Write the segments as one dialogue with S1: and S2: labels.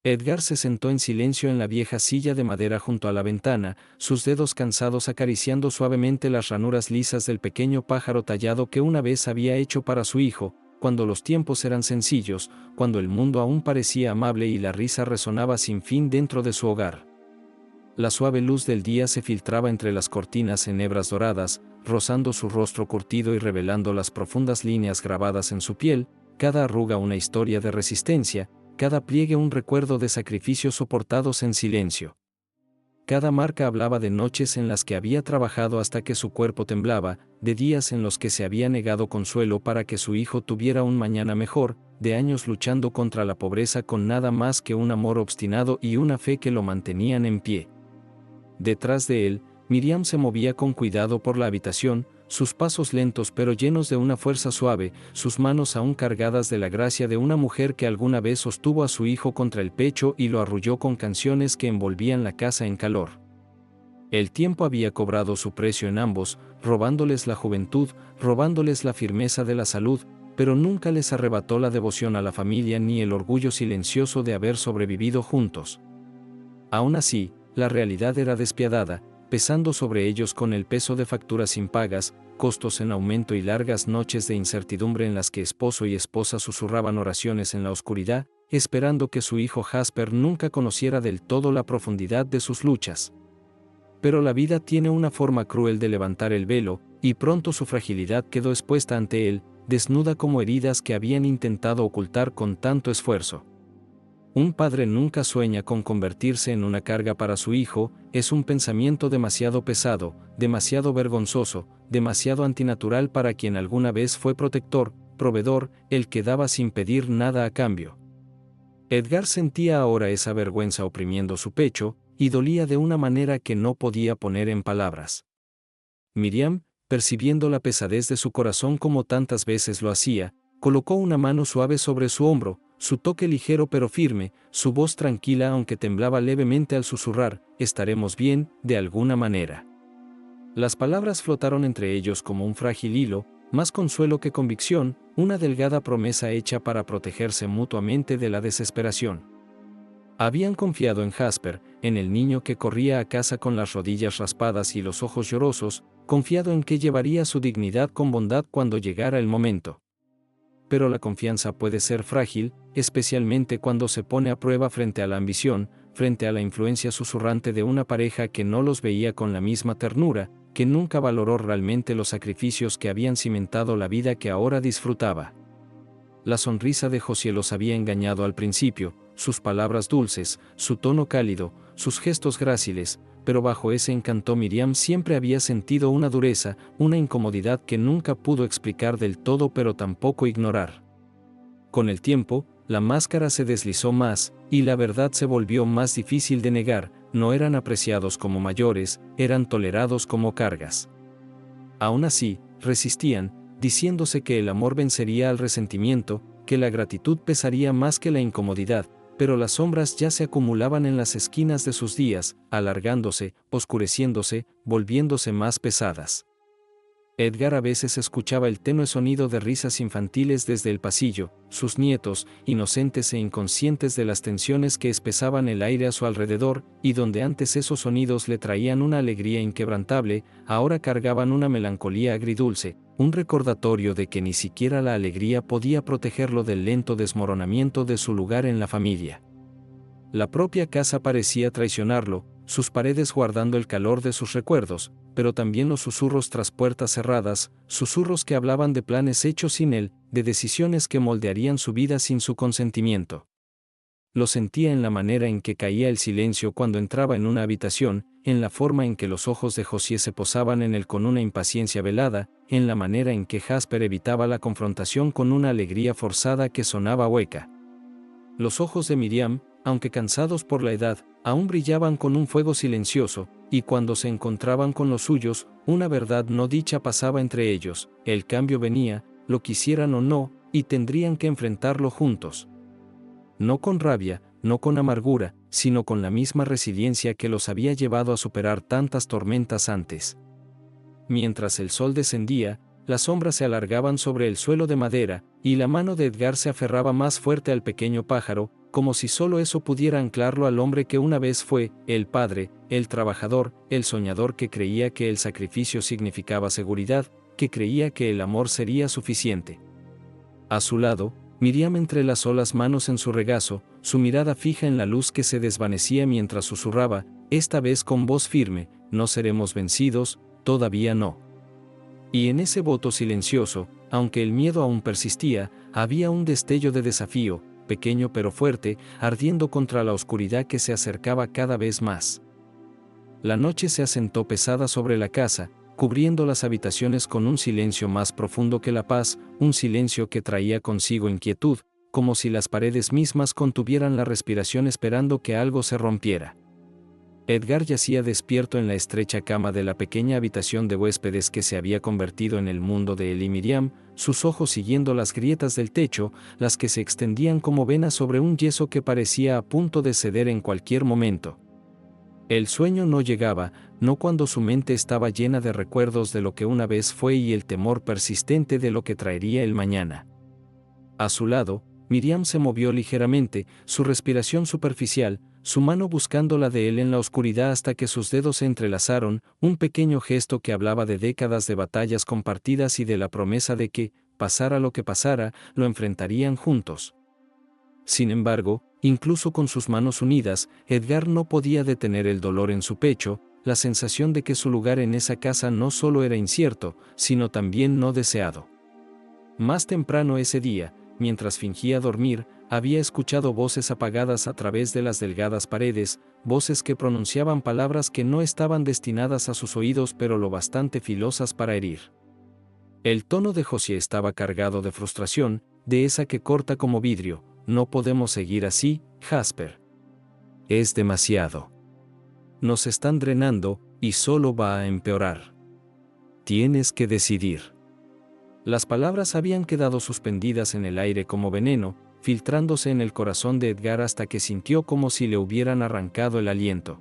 S1: Edgar se sentó en silencio en la vieja silla de madera junto a la ventana, sus dedos cansados acariciando suavemente las ranuras lisas del pequeño pájaro tallado que una vez había hecho para su hijo, cuando los tiempos eran sencillos, cuando el mundo aún parecía amable y la risa resonaba sin fin dentro de su hogar. La suave luz del día se filtraba entre las cortinas en hebras doradas, rozando su rostro curtido y revelando las profundas líneas grabadas en su piel, cada arruga una historia de resistencia, cada pliegue un recuerdo de sacrificios soportados en silencio. Cada marca hablaba de noches en las que había trabajado hasta que su cuerpo temblaba, de días en los que se había negado consuelo para que su hijo tuviera un mañana mejor, de años luchando contra la pobreza con nada más que un amor obstinado y una fe que lo mantenían en pie. Detrás de él, Miriam se movía con cuidado por la habitación, sus pasos lentos pero llenos de una fuerza suave, sus manos aún cargadas de la gracia de una mujer que alguna vez sostuvo a su hijo contra el pecho y lo arrulló con canciones que envolvían la casa en calor. El tiempo había cobrado su precio en ambos, robándoles la juventud, robándoles la firmeza de la salud, pero nunca les arrebató la devoción a la familia ni el orgullo silencioso de haber sobrevivido juntos. Aún así, la realidad era despiadada, pesando sobre ellos con el peso de facturas impagas, costos en aumento y largas noches de incertidumbre en las que esposo y esposa susurraban oraciones en la oscuridad, esperando que su hijo Jasper nunca conociera del todo la profundidad de sus luchas. Pero la vida tiene una forma cruel de levantar el velo, y pronto su fragilidad quedó expuesta ante él, desnuda como heridas que habían intentado ocultar con tanto esfuerzo. Un padre nunca sueña con convertirse en una carga para su hijo, es un pensamiento demasiado pesado, demasiado vergonzoso, demasiado antinatural para quien alguna vez fue protector, proveedor, el que daba sin pedir nada a cambio. Edgar sentía ahora esa vergüenza oprimiendo su pecho, y dolía de una manera que no podía poner en palabras. Miriam, percibiendo la pesadez de su corazón como tantas veces lo hacía, colocó una mano suave sobre su hombro, su toque ligero pero firme, su voz tranquila aunque temblaba levemente al susurrar, «Estaremos bien, de alguna manera». Las palabras flotaron entre ellos como un frágil hilo, más consuelo que convicción, una delgada promesa hecha para protegerse mutuamente de la desesperación. Habían confiado en Jasper, en el niño que corría a casa con las rodillas raspadas y los ojos llorosos, confiado en que llevaría su dignidad con bondad cuando llegara el momento. Pero la confianza puede ser frágil, especialmente cuando se pone a prueba frente a la ambición, frente a la influencia susurrante de una pareja que no los veía con la misma ternura, que nunca valoró realmente los sacrificios que habían cimentado la vida que ahora disfrutaba. La sonrisa de José los había engañado al principio, sus palabras dulces, su tono cálido, sus gestos gráciles, pero bajo ese encanto Miriam siempre había sentido una dureza, una incomodidad que nunca pudo explicar del todo pero tampoco ignorar. Con el tiempo, la máscara se deslizó más, y la verdad se volvió más difícil de negar, no eran apreciados como mayores, eran tolerados como cargas. Aún así, resistían, diciéndose que el amor vencería al resentimiento, que la gratitud pesaría más que la incomodidad, pero las sombras ya se acumulaban en las esquinas de sus días, alargándose, oscureciéndose, volviéndose más pesadas. Edgar a veces escuchaba el tenue sonido de risas infantiles desde el pasillo, sus nietos, inocentes e inconscientes de las tensiones que espesaban el aire a su alrededor, y donde antes esos sonidos le traían una alegría inquebrantable, ahora cargaban una melancolía agridulce, un recordatorio de que ni siquiera la alegría podía protegerlo del lento desmoronamiento de su lugar en la familia. La propia casa parecía traicionarlo, sus paredes guardando el calor de sus recuerdos, pero también los susurros tras puertas cerradas, susurros que hablaban de planes hechos sin él, de decisiones que moldearían su vida sin su consentimiento. Lo sentía en la manera en que caía el silencio cuando entraba en una habitación, en la forma en que los ojos de José se posaban en él con una impaciencia velada, en la manera en que Jasper evitaba la confrontación con una alegría forzada que sonaba hueca. Los ojos de Miriam, aunque cansados por la edad, aún brillaban con un fuego silencioso, y cuando se encontraban con los suyos, una verdad no dicha pasaba entre ellos, el cambio venía, lo quisieran o no, y tendrían que enfrentarlo juntos. No con rabia, no con amargura, sino con la misma resiliencia que los había llevado a superar tantas tormentas antes. Mientras el sol descendía, las sombras se alargaban sobre el suelo de madera, y la mano de Edgar se aferraba más fuerte al pequeño pájaro, como si solo eso pudiera anclarlo al hombre que una vez fue, el padre, el trabajador, el soñador que creía que el sacrificio significaba seguridad, que creía que el amor sería suficiente. A su lado, Miriam entrelazó las manos en su regazo, su mirada fija en la luz que se desvanecía mientras susurraba, esta vez con voz firme, no seremos vencidos, todavía no. Y en ese voto silencioso, aunque el miedo aún persistía, había un destello de desafío, pequeño pero fuerte, ardiendo contra la oscuridad que se acercaba cada vez más. La noche se asentó pesada sobre la casa, cubriendo las habitaciones con un silencio más profundo que la paz, un silencio que traía consigo inquietud, como si las paredes mismas contuvieran la respiración esperando que algo se rompiera. Edgar yacía despierto en la estrecha cama de la pequeña habitación de huéspedes que se había convertido en el mundo de él y Miriam, sus ojos siguiendo las grietas del techo, las que se extendían como venas sobre un yeso que parecía a punto de ceder en cualquier momento. El sueño no llegaba, no cuando su mente estaba llena de recuerdos de lo que una vez fue y el temor persistente de lo que traería el mañana. A su lado, Miriam se movió ligeramente, su respiración superficial, su mano buscando la de él en la oscuridad hasta que sus dedos se entrelazaron, un pequeño gesto que hablaba de décadas de batallas compartidas y de la promesa de que, pasara lo que pasara, lo enfrentarían juntos. Sin embargo, incluso con sus manos unidas, Edgar no podía detener el dolor en su pecho, la sensación de que su lugar en esa casa no solo era incierto, sino también no deseado. Más temprano ese día, mientras fingía dormir, había escuchado voces apagadas a través de las delgadas paredes, voces que pronunciaban palabras que no estaban destinadas a sus oídos pero lo bastante filosas para herir. El tono de José estaba cargado de frustración, de esa que corta como vidrio. No podemos seguir así, Jasper. Es demasiado. Nos están drenando, y solo va a empeorar. Tienes que decidir. Las palabras habían quedado suspendidas en el aire como veneno, filtrándose en el corazón de Edgar hasta que sintió como si le hubieran arrancado el aliento.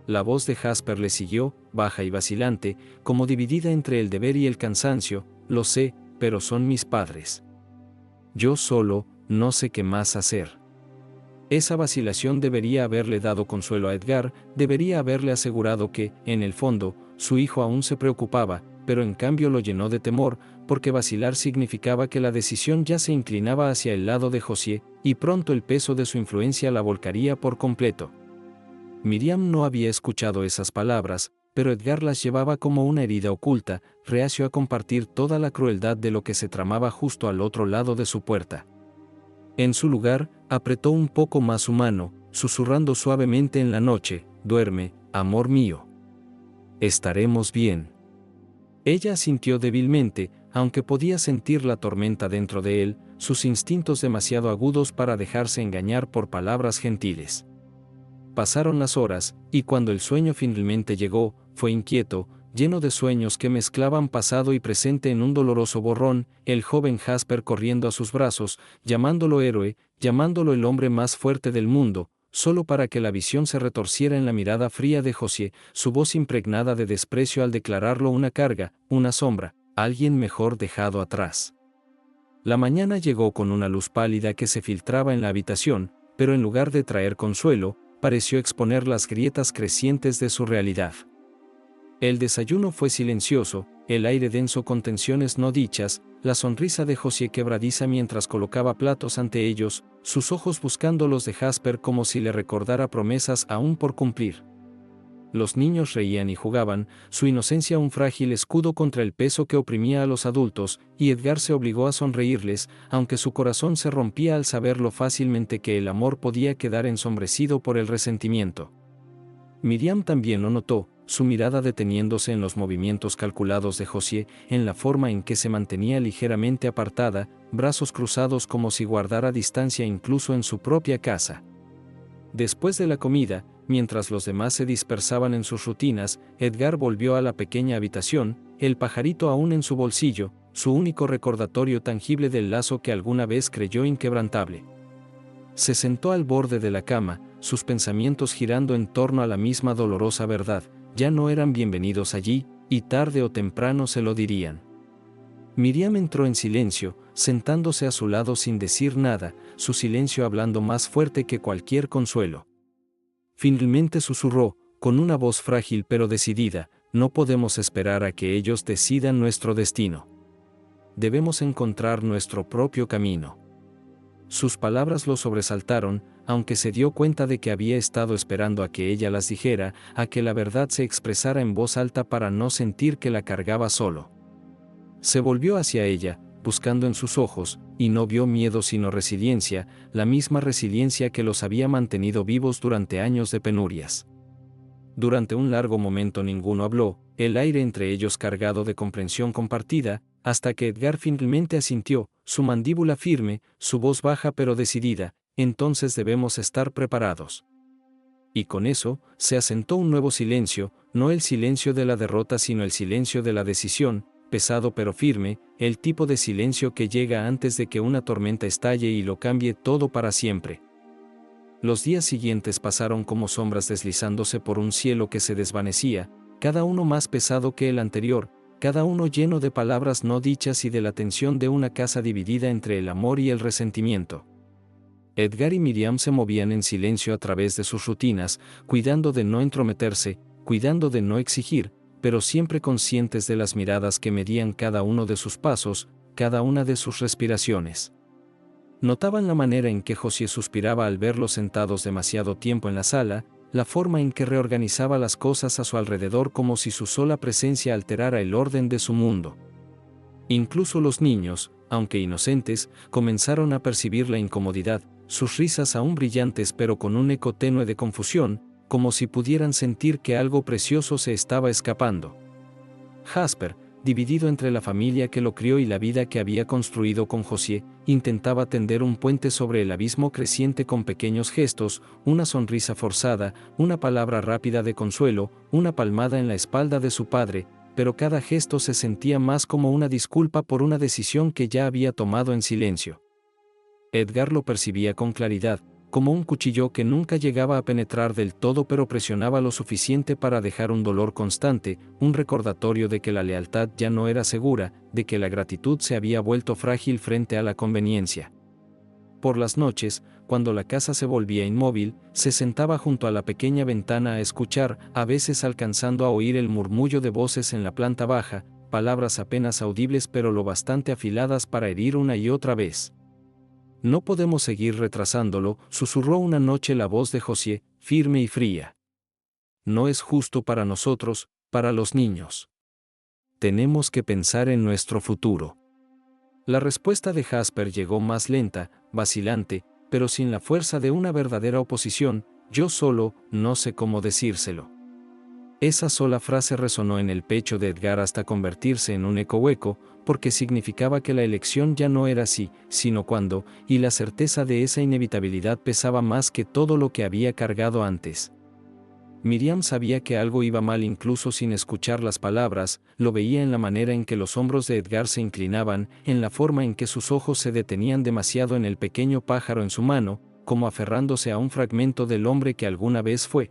S1: La voz de Jasper le siguió, baja y vacilante, como dividida entre el deber y el cansancio, lo sé, pero son mis padres. Yo solo, no sé qué más hacer. Esa vacilación debería haberle dado consuelo a Edgar, debería haberle asegurado que, en el fondo, su hijo aún se preocupaba, pero en cambio lo llenó de temor, porque vacilar significaba que la decisión ya se inclinaba hacia el lado de José, y pronto el peso de su influencia la volcaría por completo. Miriam no había escuchado esas palabras, pero Edgar las llevaba como una herida oculta, reacio a compartir toda la crueldad de lo que se tramaba justo al otro lado de su puerta. En su lugar, apretó un poco más su mano, susurrando suavemente en la noche, duerme, amor mío. Estaremos bien. Ella asintió débilmente, aunque podía sentir la tormenta dentro de él, sus instintos demasiado agudos para dejarse engañar por palabras gentiles. Pasaron las horas, y cuando el sueño finalmente llegó, fue inquieto, lleno de sueños que mezclaban pasado y presente en un doloroso borrón, el joven Jasper corriendo a sus brazos, llamándolo héroe, llamándolo el hombre más fuerte del mundo, solo para que la visión se retorciera en la mirada fría de José, su voz impregnada de desprecio al declararlo una carga, una sombra, alguien mejor dejado atrás. La mañana llegó con una luz pálida que se filtraba en la habitación, pero en lugar de traer consuelo, pareció exponer las grietas crecientes de su realidad. El desayuno fue silencioso, el aire denso con tensiones no dichas, la sonrisa de José quebradiza mientras colocaba platos ante ellos, sus ojos buscando los de Jasper como si le recordara promesas aún por cumplir. Los niños reían y jugaban, su inocencia un frágil escudo contra el peso que oprimía a los adultos, y Edgar se obligó a sonreírles, aunque su corazón se rompía al saber lo fácilmente que el amor podía quedar ensombrecido por el resentimiento. Miriam también lo notó, su mirada deteniéndose en los movimientos calculados de José, en la forma en que se mantenía ligeramente apartada, brazos cruzados como si guardara distancia incluso en su propia casa. Después de la comida, mientras los demás se dispersaban en sus rutinas, Edgar volvió a la pequeña habitación, el pajarito aún en su bolsillo, su único recordatorio tangible del lazo que alguna vez creyó inquebrantable. Se sentó al borde de la cama, sus pensamientos girando en torno a la misma dolorosa verdad, ya no eran bienvenidos allí, y tarde o temprano se lo dirían. Miriam entró en silencio, sentándose a su lado sin decir nada, su silencio hablando más fuerte que cualquier consuelo. Finalmente susurró, con una voz frágil pero decidida: no podemos esperar a que ellos decidan nuestro destino. Debemos encontrar nuestro propio camino. Sus palabras lo sobresaltaron, aunque se dio cuenta de que había estado esperando a que ella las dijera, a que la verdad se expresara en voz alta para no sentir que la cargaba solo. Se volvió hacia ella, buscando en sus ojos, y no vio miedo sino resiliencia, la misma resiliencia que los había mantenido vivos durante años de penurias. Durante un largo momento ninguno habló, el aire entre ellos cargado de comprensión compartida, hasta que Edgar finalmente asintió, su mandíbula firme, su voz baja pero decidida: entonces debemos estar preparados. Y con eso, se asentó un nuevo silencio, no el silencio de la derrota sino el silencio de la decisión, pesado pero firme, el tipo de silencio que llega antes de que una tormenta estalle y lo cambie todo para siempre. Los días siguientes pasaron como sombras deslizándose por un cielo que se desvanecía, cada uno más pesado que el anterior, cada uno lleno de palabras no dichas y de la tensión de una casa dividida entre el amor y el resentimiento. Edgar y Miriam se movían en silencio a través de sus rutinas, cuidando de no entrometerse, cuidando de no exigir, pero siempre conscientes de las miradas que medían cada uno de sus pasos, cada una de sus respiraciones. Notaban la manera en que José suspiraba al verlos sentados demasiado tiempo en la sala, la forma en que reorganizaba las cosas a su alrededor como si su sola presencia alterara el orden de su mundo. Incluso los niños, aunque inocentes, comenzaron a percibir la incomodidad, sus risas aún brillantes pero con un eco tenue de confusión, como si pudieran sentir que algo precioso se estaba escapando. Jasper, dividido entre la familia que lo crió y la vida que había construido con José, intentaba tender un puente sobre el abismo creciente con pequeños gestos, una sonrisa forzada, una palabra rápida de consuelo, una palmada en la espalda de su padre, pero cada gesto se sentía más como una disculpa por una decisión que ya había tomado en silencio. Edgar lo percibía con claridad, como un cuchillo que nunca llegaba a penetrar del todo pero presionaba lo suficiente para dejar un dolor constante, un recordatorio de que la lealtad ya no era segura, de que la gratitud se había vuelto frágil frente a la conveniencia. Por las noches, cuando la casa se volvía inmóvil, se sentaba junto a la pequeña ventana a escuchar, a veces alcanzando a oír el murmullo de voces en la planta baja, palabras apenas audibles pero lo bastante afiladas para herir una y otra vez. No podemos seguir retrasándolo, susurró una noche la voz de José, firme y fría. No es justo para nosotros, para los niños. Tenemos que pensar en nuestro futuro. La respuesta de Jasper llegó más lenta, vacilante, pero sin la fuerza de una verdadera oposición: yo solo, no sé cómo decírselo. Esa sola frase resonó en el pecho de Edgar hasta convertirse en un eco hueco, porque significaba que la elección ya no era sí, sino cuándo, y la certeza de esa inevitabilidad pesaba más que todo lo que había cargado antes. Miriam sabía que algo iba mal incluso sin escuchar las palabras, lo veía en la manera en que los hombros de Edgar se inclinaban, en la forma en que sus ojos se detenían demasiado en el pequeño pájaro en su mano, como aferrándose a un fragmento del hombre que alguna vez fue.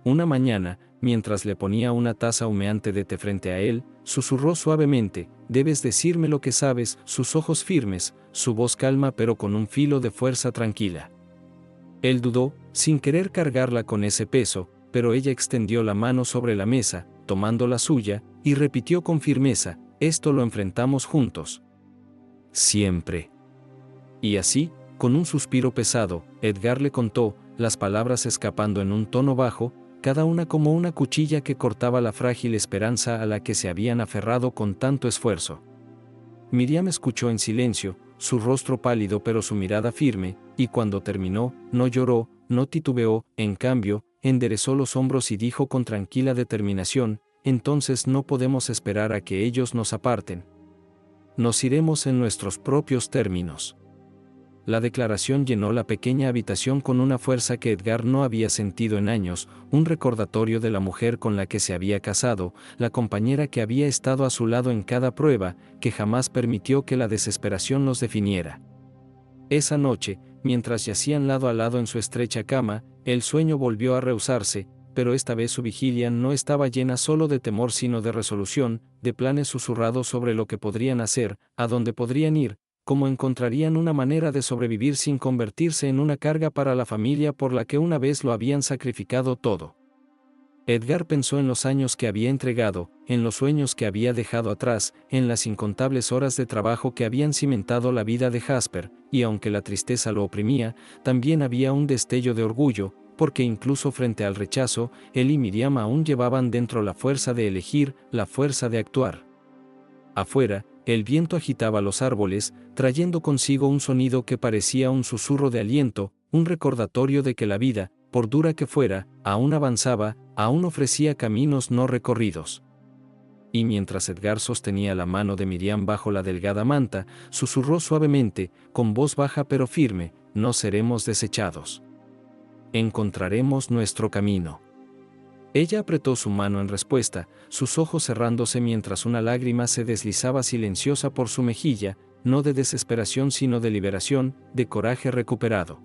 S1: Una mañana, mientras le ponía una taza humeante de té frente a él, susurró suavemente: debes decirme lo que sabes, sus ojos firmes, su voz calma pero con un filo de fuerza tranquila. Él dudó, sin querer cargarla con ese peso, pero ella extendió la mano sobre la mesa, tomando la suya, y repitió con firmeza: esto lo enfrentamos juntos. Siempre. Y así, con un suspiro pesado, Edgar le contó, las palabras escapando en un tono bajo, cada una como una cuchilla que cortaba la frágil esperanza a la que se habían aferrado con tanto esfuerzo. Miriam escuchó en silencio, su rostro pálido pero su mirada firme, y cuando terminó, no lloró, no titubeó, en cambio, enderezó los hombros y dijo con tranquila determinación: entonces no podemos esperar a que ellos nos aparten. Nos iremos en nuestros propios términos. La declaración llenó la pequeña habitación con una fuerza que Edgar no había sentido en años, un recordatorio de la mujer con la que se había casado, la compañera que había estado a su lado en cada prueba, que jamás permitió que la desesperación los definiera. Esa noche, mientras yacían lado a lado en su estrecha cama, el sueño volvió a rehusarse, pero esta vez su vigilia no estaba llena solo de temor sino de resolución, de planes susurrados sobre lo que podrían hacer, a dónde podrían ir, cómo encontrarían una manera de sobrevivir sin convertirse en una carga para la familia por la que una vez lo habían sacrificado todo. Edgar pensó en los años que había entregado, en los sueños que había dejado atrás, en las incontables horas de trabajo que habían cimentado la vida de Jasper, y aunque la tristeza lo oprimía, también había un destello de orgullo, porque incluso frente al rechazo, él y Miriam aún llevaban dentro la fuerza de elegir, la fuerza de actuar. Afuera, el viento agitaba los árboles, trayendo consigo un sonido que parecía un susurro de aliento, un recordatorio de que la vida, por dura que fuera, aún avanzaba, aún ofrecía caminos no recorridos. Y mientras Edgar sostenía la mano de Miriam bajo la delgada manta, susurró suavemente, con voz baja pero firme: no seremos desechados. Encontraremos nuestro camino. Ella apretó su mano en respuesta, sus ojos cerrándose mientras una lágrima se deslizaba silenciosa por su mejilla, no de desesperación sino de liberación, de coraje recuperado.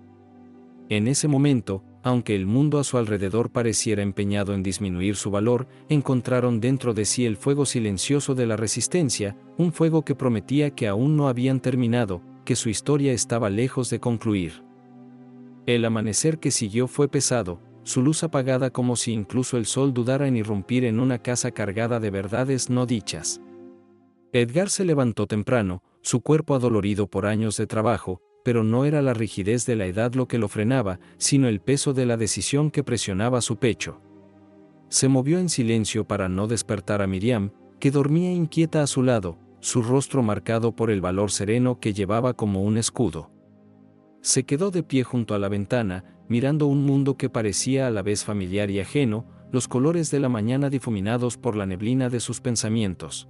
S1: En ese momento, aunque el mundo a su alrededor pareciera empeñado en disminuir su valor, encontraron dentro de sí el fuego silencioso de la resistencia, un fuego que prometía que aún no habían terminado, que su historia estaba lejos de concluir. El amanecer que siguió fue pesado, su luz apagada como si incluso el sol dudara en irrumpir en una casa cargada de verdades no dichas. Edgar se levantó temprano, su cuerpo adolorido por años de trabajo, pero no era la rigidez de la edad lo que lo frenaba, sino el peso de la decisión que presionaba su pecho. Se movió en silencio para no despertar a Miriam, que dormía inquieta a su lado, su rostro marcado por el valor sereno que llevaba como un escudo. Se quedó de pie junto a la ventana, mirando un mundo que parecía a la vez familiar y ajeno, los colores de la mañana difuminados por la neblina de sus pensamientos.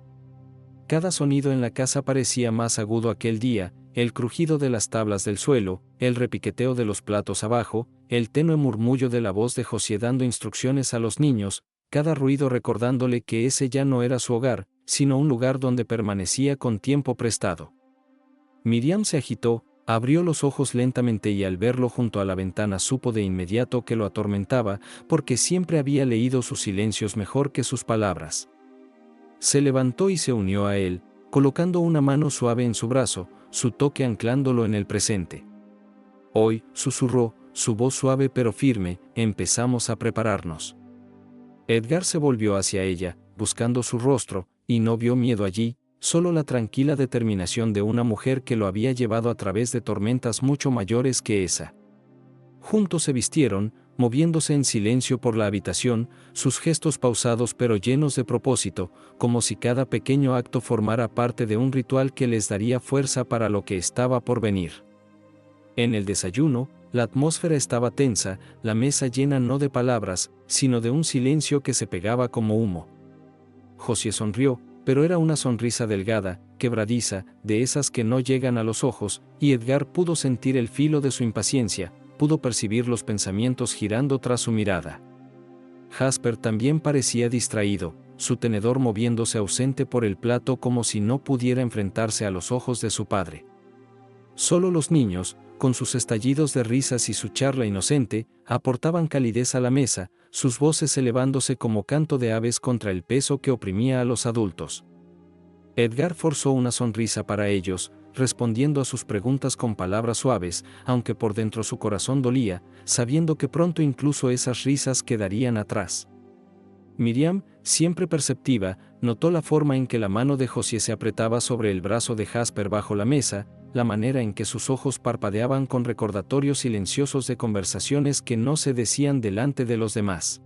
S1: Cada sonido en la casa parecía más agudo aquel día, el crujido de las tablas del suelo, el repiqueteo de los platos abajo, el tenue murmullo de la voz de José dando instrucciones a los niños, cada ruido recordándole que ese ya no era su hogar, sino un lugar donde permanecía con tiempo prestado. Miriam se agitó, abrió los ojos lentamente y al verlo junto a la ventana supo de inmediato que lo atormentaba, porque siempre había leído sus silencios mejor que sus palabras. Se levantó y se unió a él, colocando una mano suave en su brazo, su toque anclándolo en el presente. Hoy, susurró, su voz suave pero firme, empezamos a prepararnos. Edgar se volvió hacia ella, buscando su rostro, y no vio miedo allí, solo la tranquila determinación de una mujer que lo había llevado a través de tormentas mucho mayores que esa. Juntos se vistieron, moviéndose en silencio por la habitación, sus gestos pausados pero llenos de propósito, como si cada pequeño acto formara parte de un ritual que les daría fuerza para lo que estaba por venir. En el desayuno, la atmósfera estaba tensa, la mesa llena no de palabras, sino de un silencio que se pegaba como humo. José sonrió, pero era una sonrisa delgada, quebradiza, de esas que no llegan a los ojos, y Edgar pudo sentir el filo de su impaciencia, pudo percibir los pensamientos girando tras su mirada. Jasper también parecía distraído, su tenedor moviéndose ausente por el plato como si no pudiera enfrentarse a los ojos de su padre. Solo los niños, con sus estallidos de risas y su charla inocente, aportaban calidez a la mesa, sus voces elevándose como canto de aves contra el peso que oprimía a los adultos. Edgar forzó una sonrisa para ellos, respondiendo a sus preguntas con palabras suaves, aunque por dentro su corazón dolía, sabiendo que pronto incluso esas risas quedarían atrás. Miriam, siempre perceptiva, notó la forma en que la mano de José se apretaba sobre el brazo de Jasper bajo la mesa, la manera en que sus ojos parpadeaban con recordatorios silenciosos de conversaciones que no se decían delante de los demás.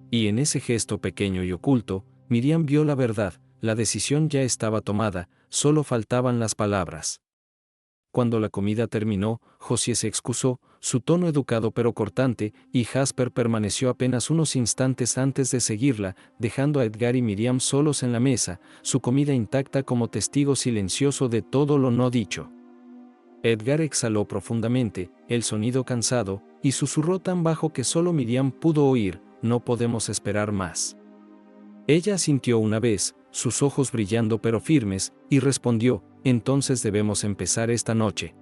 S1: Y en ese gesto pequeño y oculto, Miriam vio la verdad, la decisión ya estaba tomada, solo faltaban las palabras. Cuando la comida terminó, José se excusó, su tono educado pero cortante, y Jasper permaneció apenas unos instantes antes de seguirla, dejando a Edgar y Miriam solos en la mesa, su comida intacta como testigo silencioso de todo lo no dicho. Edgar exhaló profundamente, el sonido cansado, y susurró tan bajo que solo Miriam pudo oír: no podemos esperar más. Ella asintió una vez, sus ojos brillando pero firmes, y respondió: entonces debemos empezar esta noche.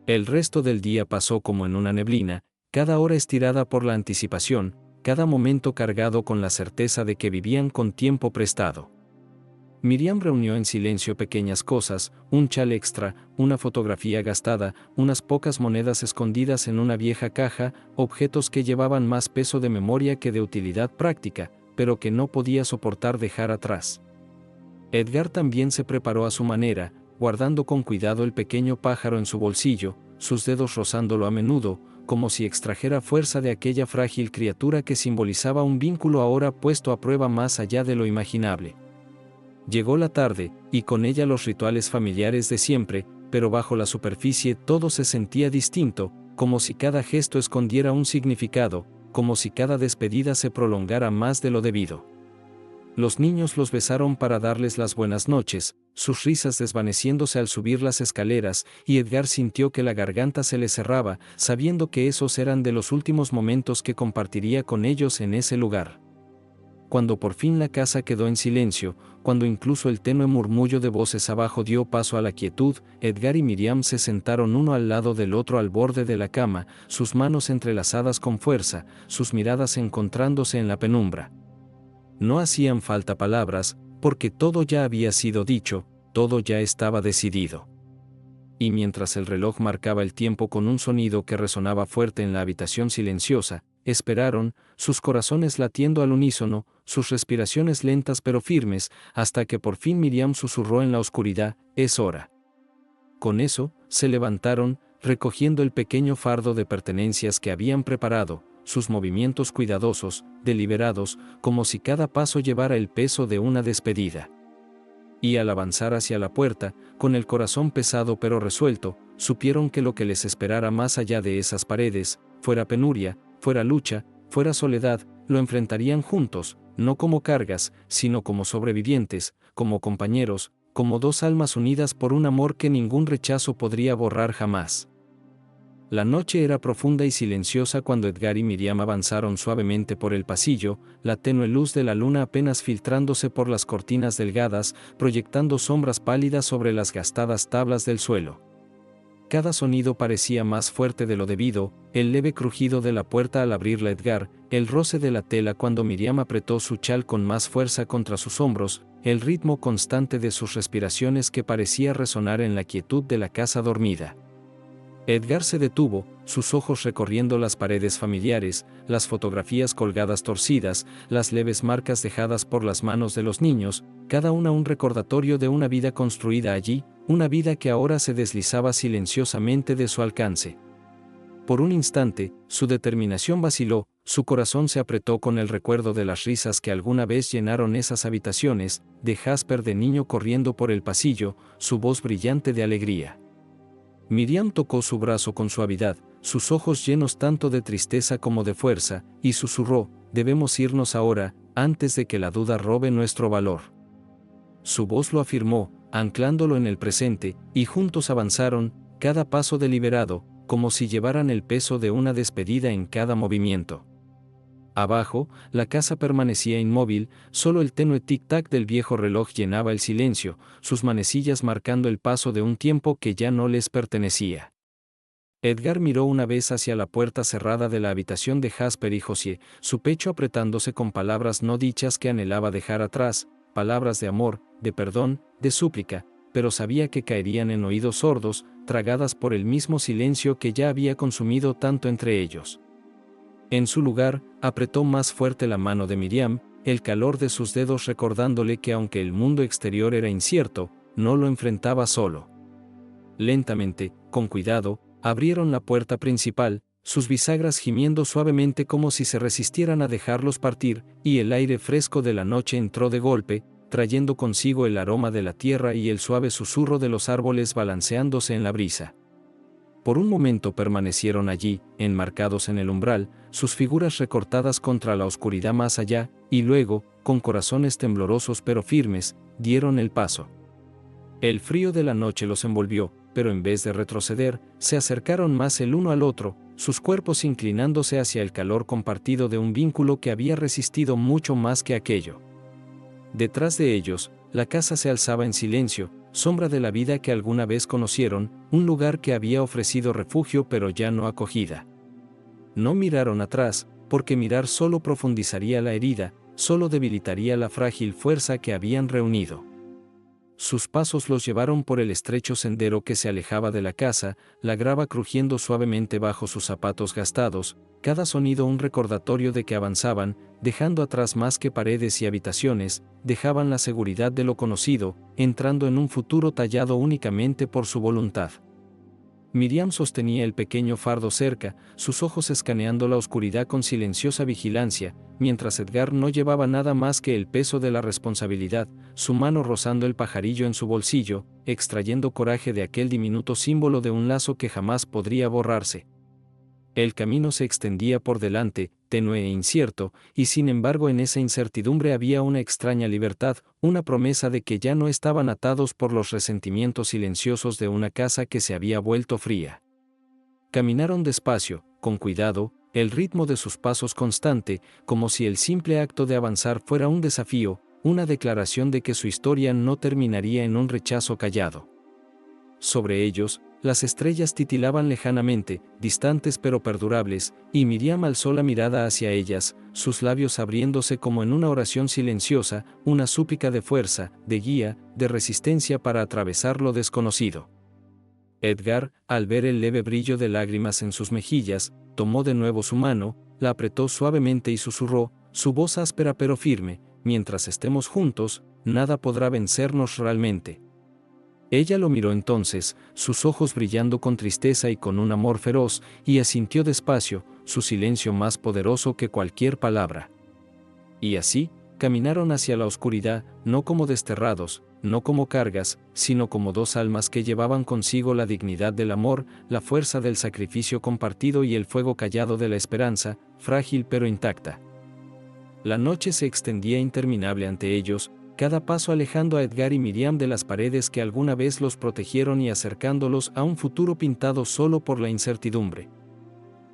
S1: El resto del día pasó como en una neblina, cada hora estirada por la anticipación, cada momento cargado con la certeza de que vivían con tiempo prestado. Miriam reunió en silencio pequeñas cosas, un chal extra, una fotografía gastada, unas pocas monedas escondidas en una vieja caja, objetos que llevaban más peso de memoria que de utilidad práctica, pero que no podía soportar dejar atrás. Edgar también se preparó a su manera, guardando con cuidado el pequeño pájaro en su bolsillo, sus dedos rozándolo a menudo, como si extrajera fuerza de aquella frágil criatura que simbolizaba un vínculo ahora puesto a prueba más allá de lo imaginable. Llegó la tarde, y con ella los rituales familiares de siempre, pero bajo la superficie todo se sentía distinto, como si cada gesto escondiera un significado, como si cada despedida se prolongara más de lo debido. Los niños los besaron para darles las buenas noches, sus risas desvaneciéndose al subir las escaleras, y Edgar sintió que la garganta se le cerraba, sabiendo que esos eran de los últimos momentos que compartiría con ellos en ese lugar. Cuando por fin la casa quedó en silencio, cuando incluso el tenue murmullo de voces abajo dio paso a la quietud, Edgar y Miriam se sentaron uno al lado del otro al borde de la cama, sus manos entrelazadas con fuerza, sus miradas encontrándose en la penumbra. No hacían falta palabras, porque todo ya había sido dicho, todo ya estaba decidido. Y mientras el reloj marcaba el tiempo con un sonido que resonaba fuerte en la habitación silenciosa, esperaron, sus corazones latiendo al unísono, sus respiraciones lentas pero firmes, hasta que por fin Miriam susurró en la oscuridad: «Es hora». Con eso, se levantaron, recogiendo el pequeño fardo de pertenencias que habían preparado, sus movimientos cuidadosos, deliberados, como si cada paso llevara el peso de una despedida. Y al avanzar hacia la puerta, con el corazón pesado pero resuelto, supieron que lo que les esperara más allá de esas paredes, fuera penuria, fuera lucha, fuera soledad, lo enfrentarían juntos, no como cargas, sino como sobrevivientes, como compañeros, como dos almas unidas por un amor que ningún rechazo podría borrar jamás. La noche era profunda y silenciosa cuando Edgar y Miriam avanzaron suavemente por el pasillo, la tenue luz de la luna apenas filtrándose por las cortinas delgadas, proyectando sombras pálidas sobre las gastadas tablas del suelo. Cada sonido parecía más fuerte de lo debido, el leve crujido de la puerta al abrirla Edgar, el roce de la tela cuando Miriam apretó su chal con más fuerza contra sus hombros, el ritmo constante de sus respiraciones que parecía resonar en la quietud de la casa dormida. Edgar se detuvo, sus ojos recorriendo las paredes familiares, las fotografías colgadas torcidas, las leves marcas dejadas por las manos de los niños, cada una un recordatorio de una vida construida allí, una vida que ahora se deslizaba silenciosamente de su alcance. Por un instante, su determinación vaciló, su corazón se apretó con el recuerdo de las risas que alguna vez llenaron esas habitaciones, de Jasper de niño corriendo por el pasillo, su voz brillante de alegría. Miriam tocó su brazo con suavidad, sus ojos llenos tanto de tristeza como de fuerza, y susurró: «Debemos irnos ahora, antes de que la duda robe nuestro valor». Su voz lo afirmó, anclándolo en el presente, y juntos avanzaron, cada paso deliberado, como si llevaran el peso de una despedida en cada movimiento. Abajo, la casa permanecía inmóvil, solo el tenue tic-tac del viejo reloj llenaba el silencio, sus manecillas marcando el paso de un tiempo que ya no les pertenecía. Edgar miró una vez hacia la puerta cerrada de la habitación de Jasper y Josié, su pecho apretándose con palabras no dichas que anhelaba dejar atrás, palabras de amor, de perdón, de súplica, pero sabía que caerían en oídos sordos, tragadas por el mismo silencio que ya había consumido tanto entre ellos. En su lugar, apretó más fuerte la mano de Miriam, el calor de sus dedos recordándole que aunque el mundo exterior era incierto, no lo enfrentaba solo. Lentamente, con cuidado, abrieron la puerta principal, sus bisagras gimiendo suavemente como si se resistieran a dejarlos partir, y el aire fresco de la noche entró de golpe, trayendo consigo el aroma de la tierra y el suave susurro de los árboles balanceándose en la brisa. Por un momento permanecieron allí, enmarcados en el umbral, sus figuras recortadas contra la oscuridad más allá, y luego, con corazones temblorosos pero firmes, dieron el paso. El frío de la noche los envolvió, pero en vez de retroceder, se acercaron más el uno al otro, sus cuerpos inclinándose hacia el calor compartido de un vínculo que había resistido mucho más que aquello. Detrás de ellos, la casa se alzaba en silencio, sombra de la vida que alguna vez conocieron, un lugar que había ofrecido refugio pero ya no acogida. No miraron atrás, porque mirar solo profundizaría la herida, solo debilitaría la frágil fuerza que habían reunido. Sus pasos los llevaron por el estrecho sendero que se alejaba de la casa, la grava crujiendo suavemente bajo sus zapatos gastados, cada sonido un recordatorio de que avanzaban, dejando atrás más que paredes y habitaciones, dejaban la seguridad de lo conocido, entrando en un futuro tallado únicamente por su voluntad. Miriam sostenía el pequeño fardo cerca, sus ojos escaneando la oscuridad con silenciosa vigilancia, mientras Edgar no llevaba nada más que el peso de la responsabilidad, su mano rozando el pajarillo en su bolsillo, extrayendo coraje de aquel diminuto símbolo de un lazo que jamás podría borrarse. El camino se extendía por delante, tenue e incierto, y sin embargo en esa incertidumbre había una extraña libertad, una promesa de que ya no estaban atados por los resentimientos silenciosos de una casa que se había vuelto fría. Caminaron despacio, con cuidado, el ritmo de sus pasos constante, como si el simple acto de avanzar fuera un desafío, una declaración de que su historia no terminaría en un rechazo callado. Sobre ellos, las estrellas titilaban lejanamente, distantes pero perdurables, y Miriam alzó la mirada hacia ellas, sus labios abriéndose como en una oración silenciosa, una súplica de fuerza, de guía, de resistencia para atravesar lo desconocido. Edgar, al ver el leve brillo de lágrimas en sus mejillas, tomó de nuevo su mano, la apretó suavemente y susurró, su voz áspera pero firme, mientras estemos juntos, nada podrá vencernos realmente. Ella lo miró entonces, sus ojos brillando con tristeza y con un amor feroz, y asintió despacio, su silencio más poderoso que cualquier palabra. Y así, caminaron hacia la oscuridad, no como desterrados, no como cargas, sino como dos almas que llevaban consigo la dignidad del amor, la fuerza del sacrificio compartido y el fuego callado de la esperanza, frágil pero intacta. La noche se extendía interminable ante ellos, cada paso alejando a Edgar y Miriam de las paredes que alguna vez los protegieron y acercándolos a un futuro pintado solo por la incertidumbre.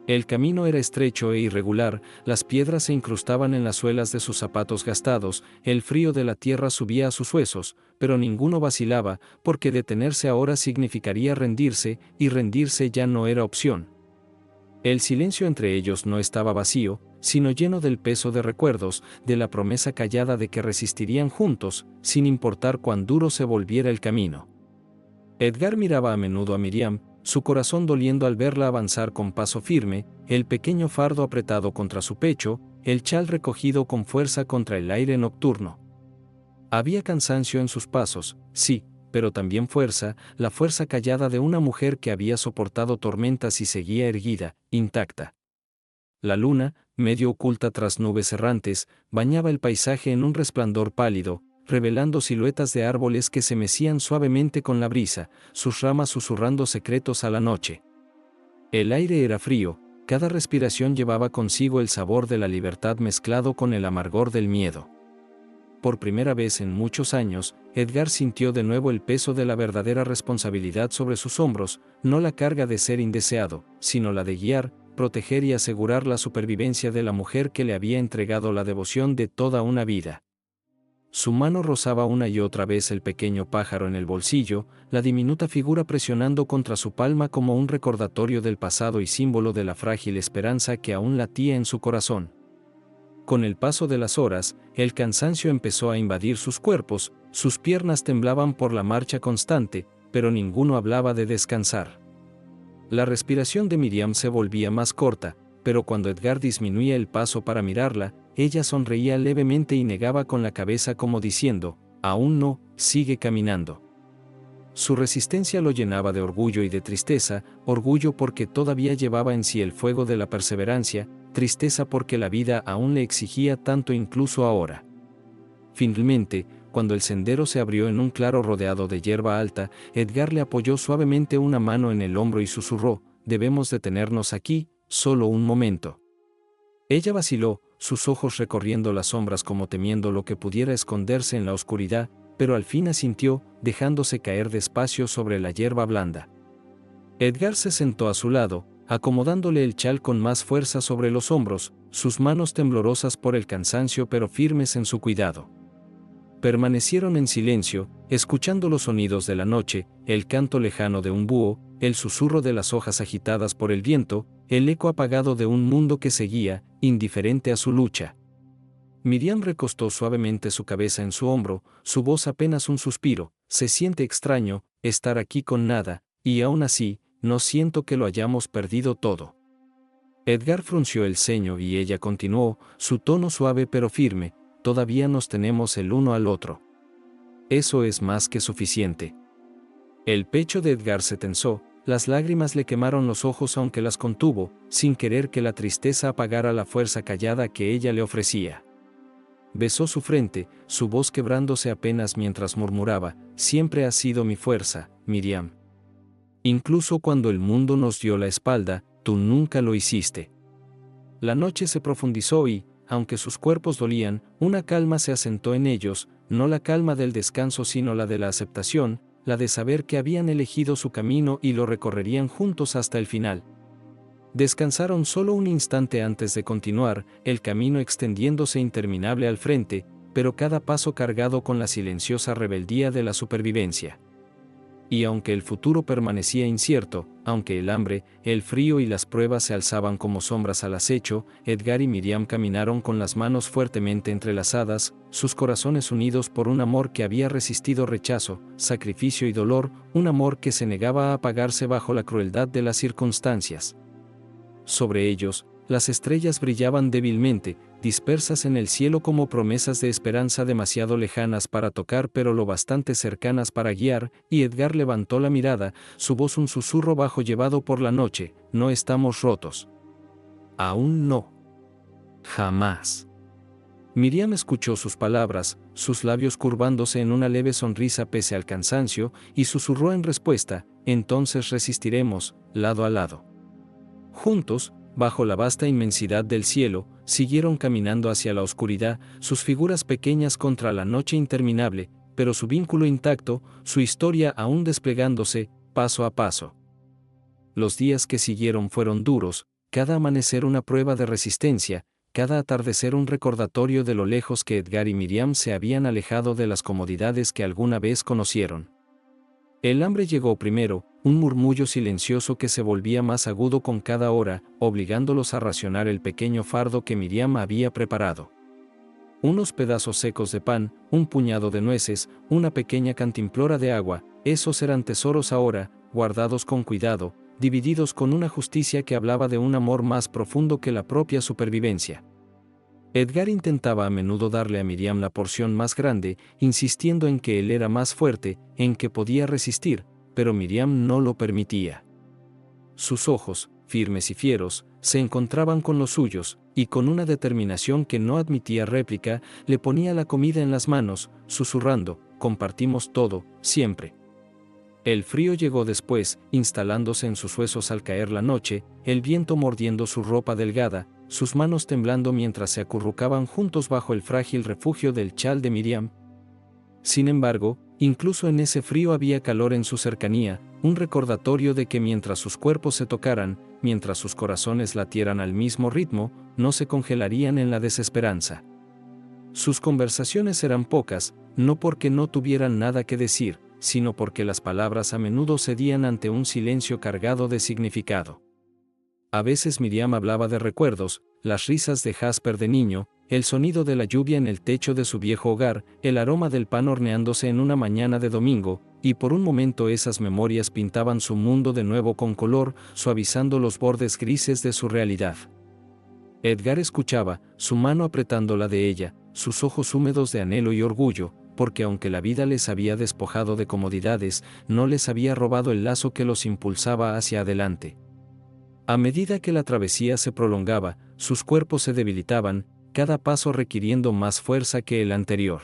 S1: El camino era estrecho e irregular, las piedras se incrustaban en las suelas de sus zapatos gastados, el frío de la tierra subía a sus huesos, pero ninguno vacilaba, porque detenerse ahora significaría rendirse, y rendirse ya no era opción. El silencio entre ellos no estaba vacío, sino lleno del peso de recuerdos, de la promesa callada de que resistirían juntos, sin importar cuán duro se volviera el camino. Edgar miraba a menudo a Miriam, su corazón doliendo al verla avanzar con paso firme, el pequeño fardo apretado contra su pecho, el chal recogido con fuerza contra el aire nocturno. Había cansancio en sus pasos, sí, pero también fuerza, la fuerza callada de una mujer que había soportado tormentas y seguía erguida, intacta. La luna, medio oculta tras nubes errantes, bañaba el paisaje en un resplandor pálido, revelando siluetas de árboles que se mecían suavemente con la brisa, sus ramas susurrando secretos a la noche. El aire era frío, cada respiración llevaba consigo el sabor de la libertad mezclado con el amargor del miedo. Por primera vez en muchos años, Edgar sintió de nuevo el peso de la verdadera responsabilidad sobre sus hombros, no la carga de ser indeseado, sino la de guiar, proteger y asegurar la supervivencia de la mujer que le había entregado la devoción de toda una vida. Su mano rozaba una y otra vez el pequeño pájaro en el bolsillo, la diminuta figura presionando contra su palma como un recordatorio del pasado y símbolo de la frágil esperanza que aún latía en su corazón. Con el paso de las horas, el cansancio empezó a invadir sus cuerpos, sus piernas temblaban por la marcha constante, pero ninguno hablaba de descansar. La respiración de Miriam se volvía más corta, pero cuando Edgar disminuía el paso para mirarla, ella sonreía levemente y negaba con la cabeza como diciendo, aún no, sigue caminando. Su resistencia lo llenaba de orgullo y de tristeza, orgullo porque todavía llevaba en sí el fuego de la perseverancia, tristeza porque la vida aún le exigía tanto incluso ahora. Finalmente, cuando el sendero se abrió en un claro rodeado de hierba alta, Edgar le apoyó suavemente una mano en el hombro y susurró, debemos detenernos aquí, solo un momento. Ella vaciló, sus ojos recorriendo las sombras como temiendo lo que pudiera esconderse en la oscuridad, pero al fin asintió, dejándose caer despacio sobre la hierba blanda. Edgar se sentó a su lado, acomodándole el chal con más fuerza sobre los hombros, sus manos temblorosas por el cansancio pero firmes en su cuidado. Permanecieron en silencio, escuchando los sonidos de la noche, el canto lejano de un búho, el susurro de las hojas agitadas por el viento, el eco apagado de un mundo que seguía, indiferente a su lucha. Miriam recostó suavemente su cabeza en su hombro, su voz apenas un suspiro. Se siente extraño estar aquí con nada, y aún así, no siento que lo hayamos perdido todo. Edgar frunció el ceño y ella continuó, su tono suave pero firme, todavía nos tenemos el uno al otro. Eso es más que suficiente. El pecho de Edgar se tensó, las lágrimas le quemaron los ojos aunque las contuvo, sin querer que la tristeza apagara la fuerza callada que ella le ofrecía. Besó su frente, su voz quebrándose apenas mientras murmuraba, siempre has sido mi fuerza, Miriam. Incluso cuando el mundo nos dio la espalda, tú nunca lo hiciste. La noche se profundizó y, aunque sus cuerpos dolían, una calma se asentó en ellos, no la calma del descanso sino la de la aceptación, la de saber que habían elegido su camino y lo recorrerían juntos hasta el final. Descansaron solo un instante antes de continuar, el camino extendiéndose interminable al frente, pero cada paso cargado con la silenciosa rebeldía de la supervivencia. Y aunque el futuro permanecía incierto, aunque el hambre, el frío y las pruebas se alzaban como sombras al acecho, Edgar y Miriam caminaron con las manos fuertemente entrelazadas, sus corazones unidos por un amor que había resistido rechazo, sacrificio y dolor, un amor que se negaba a apagarse bajo la crueldad de las circunstancias. Sobre ellos, las estrellas brillaban débilmente, dispersas en el cielo como promesas de esperanza demasiado lejanas para tocar pero lo bastante cercanas para guiar, y Edgar levantó la mirada, su voz un susurro bajo llevado por la noche, no estamos rotos. Aún no. Jamás. Miriam escuchó sus palabras, sus labios curvándose en una leve sonrisa pese al cansancio, y susurró en respuesta, entonces resistiremos, lado a lado. Juntos, bajo la vasta inmensidad del cielo, siguieron caminando hacia la oscuridad, sus figuras pequeñas contra la noche interminable, pero su vínculo intacto, su historia aún desplegándose, paso a paso. Los días que siguieron fueron duros, cada amanecer una prueba de resistencia, cada atardecer un recordatorio de lo lejos que Edgar y Miriam se habían alejado de las comodidades que alguna vez conocieron. El hambre llegó primero, un murmullo silencioso que se volvía más agudo con cada hora, obligándolos a racionar el pequeño fardo que Miriam había preparado. Unos pedazos secos de pan, un puñado de nueces, una pequeña cantimplora de agua, esos eran tesoros ahora, guardados con cuidado, divididos con una justicia que hablaba de un amor más profundo que la propia supervivencia. Edgar intentaba a menudo darle a Miriam la porción más grande, insistiendo en que él era más fuerte, en que podía resistir, pero Miriam no lo permitía. Sus ojos, firmes y fieros, se encontraban con los suyos, y con una determinación que no admitía réplica, le ponía la comida en las manos, susurrando, compartimos todo, siempre. El frío llegó después, instalándose en sus huesos al caer la noche, el viento mordiendo su ropa delgada, sus manos temblando mientras se acurrucaban juntos bajo el frágil refugio del chal de Miriam. Sin embargo, incluso en ese frío había calor en su cercanía, un recordatorio de que mientras sus cuerpos se tocaran, mientras sus corazones latieran al mismo ritmo, no se congelarían en la desesperanza. Sus conversaciones eran pocas, no porque no tuvieran nada que decir, sino porque las palabras a menudo cedían ante un silencio cargado de significado. A veces Miriam hablaba de recuerdos, las risas de Jasper de niño, el sonido de la lluvia en el techo de su viejo hogar, el aroma del pan horneándose en una mañana de domingo, y por un momento esas memorias pintaban su mundo de nuevo con color, suavizando los bordes grises de su realidad. Edgar escuchaba, su mano apretando la de ella, sus ojos húmedos de anhelo y orgullo, porque aunque la vida les había despojado de comodidades, no les había robado el lazo que los impulsaba hacia adelante. A medida que la travesía se prolongaba, sus cuerpos se debilitaban, cada paso requiriendo más fuerza que el anterior.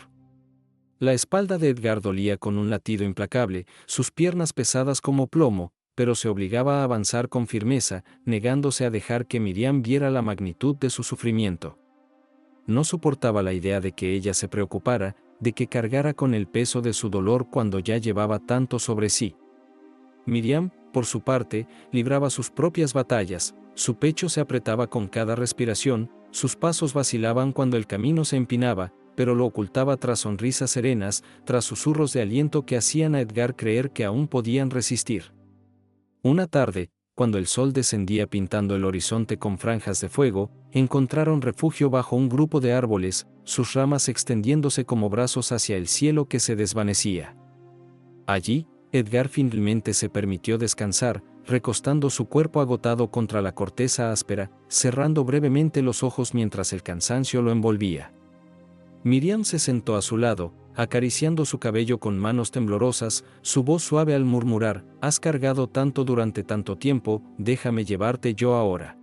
S1: La espalda de Edgar dolía con un latido implacable, sus piernas pesadas como plomo, pero se obligaba a avanzar con firmeza, negándose a dejar que Miriam viera la magnitud de su sufrimiento. No soportaba la idea de que ella se preocupara, de que cargara con el peso de su dolor cuando ya llevaba tanto sobre sí. Miriam, por su parte, libraba sus propias batallas, su pecho se apretaba con cada respiración, sus pasos vacilaban cuando el camino se empinaba, pero lo ocultaba tras sonrisas serenas, tras susurros de aliento que hacían a Edgar creer que aún podían resistir. Una tarde, cuando el sol descendía pintando el horizonte con franjas de fuego, encontraron refugio bajo un grupo de árboles, sus ramas extendiéndose como brazos hacia el cielo que se desvanecía. Allí, Edgar finalmente se permitió descansar, recostando su cuerpo agotado contra la corteza áspera, cerrando brevemente los ojos mientras el cansancio lo envolvía. Miriam se sentó a su lado, acariciando su cabello con manos temblorosas, su voz suave al murmurar: «Has cargado tanto durante tanto tiempo, déjame llevarte yo ahora».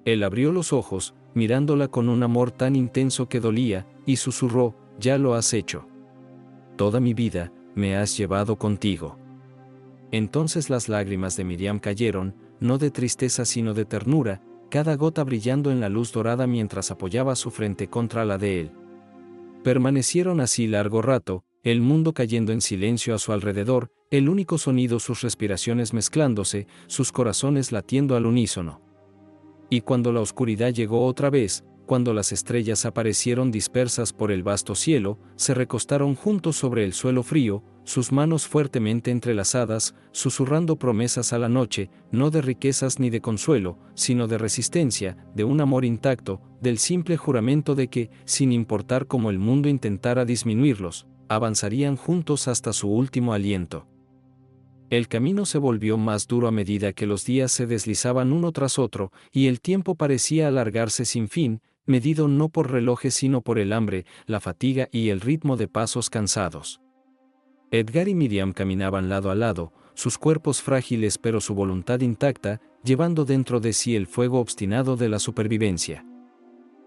S1: Él abrió los ojos, mirándola con un amor tan intenso que dolía, y susurró: «Ya lo has hecho. Toda mi vida, me has llevado contigo». Entonces las lágrimas de Miriam cayeron, no de tristeza sino de ternura, cada gota brillando en la luz dorada mientras apoyaba su frente contra la de él. Permanecieron así largo rato, el mundo cayendo en silencio a su alrededor, el único sonido sus respiraciones mezclándose, sus corazones latiendo al unísono. Y cuando la oscuridad llegó otra vez, cuando las estrellas aparecieron dispersas por el vasto cielo, se recostaron juntos sobre el suelo frío, sus manos fuertemente entrelazadas, susurrando promesas a la noche, no de riquezas ni de consuelo, sino de resistencia, de un amor intacto, del simple juramento de que, sin importar cómo el mundo intentara disminuirlos, avanzarían juntos hasta su último aliento. El camino se volvió más duro a medida que los días se deslizaban uno tras otro, y el tiempo parecía alargarse sin fin, medido no por relojes sino por el hambre, la fatiga y el ritmo de pasos cansados. Edgar y Miriam caminaban lado a lado, sus cuerpos frágiles pero su voluntad intacta, llevando dentro de sí el fuego obstinado de la supervivencia.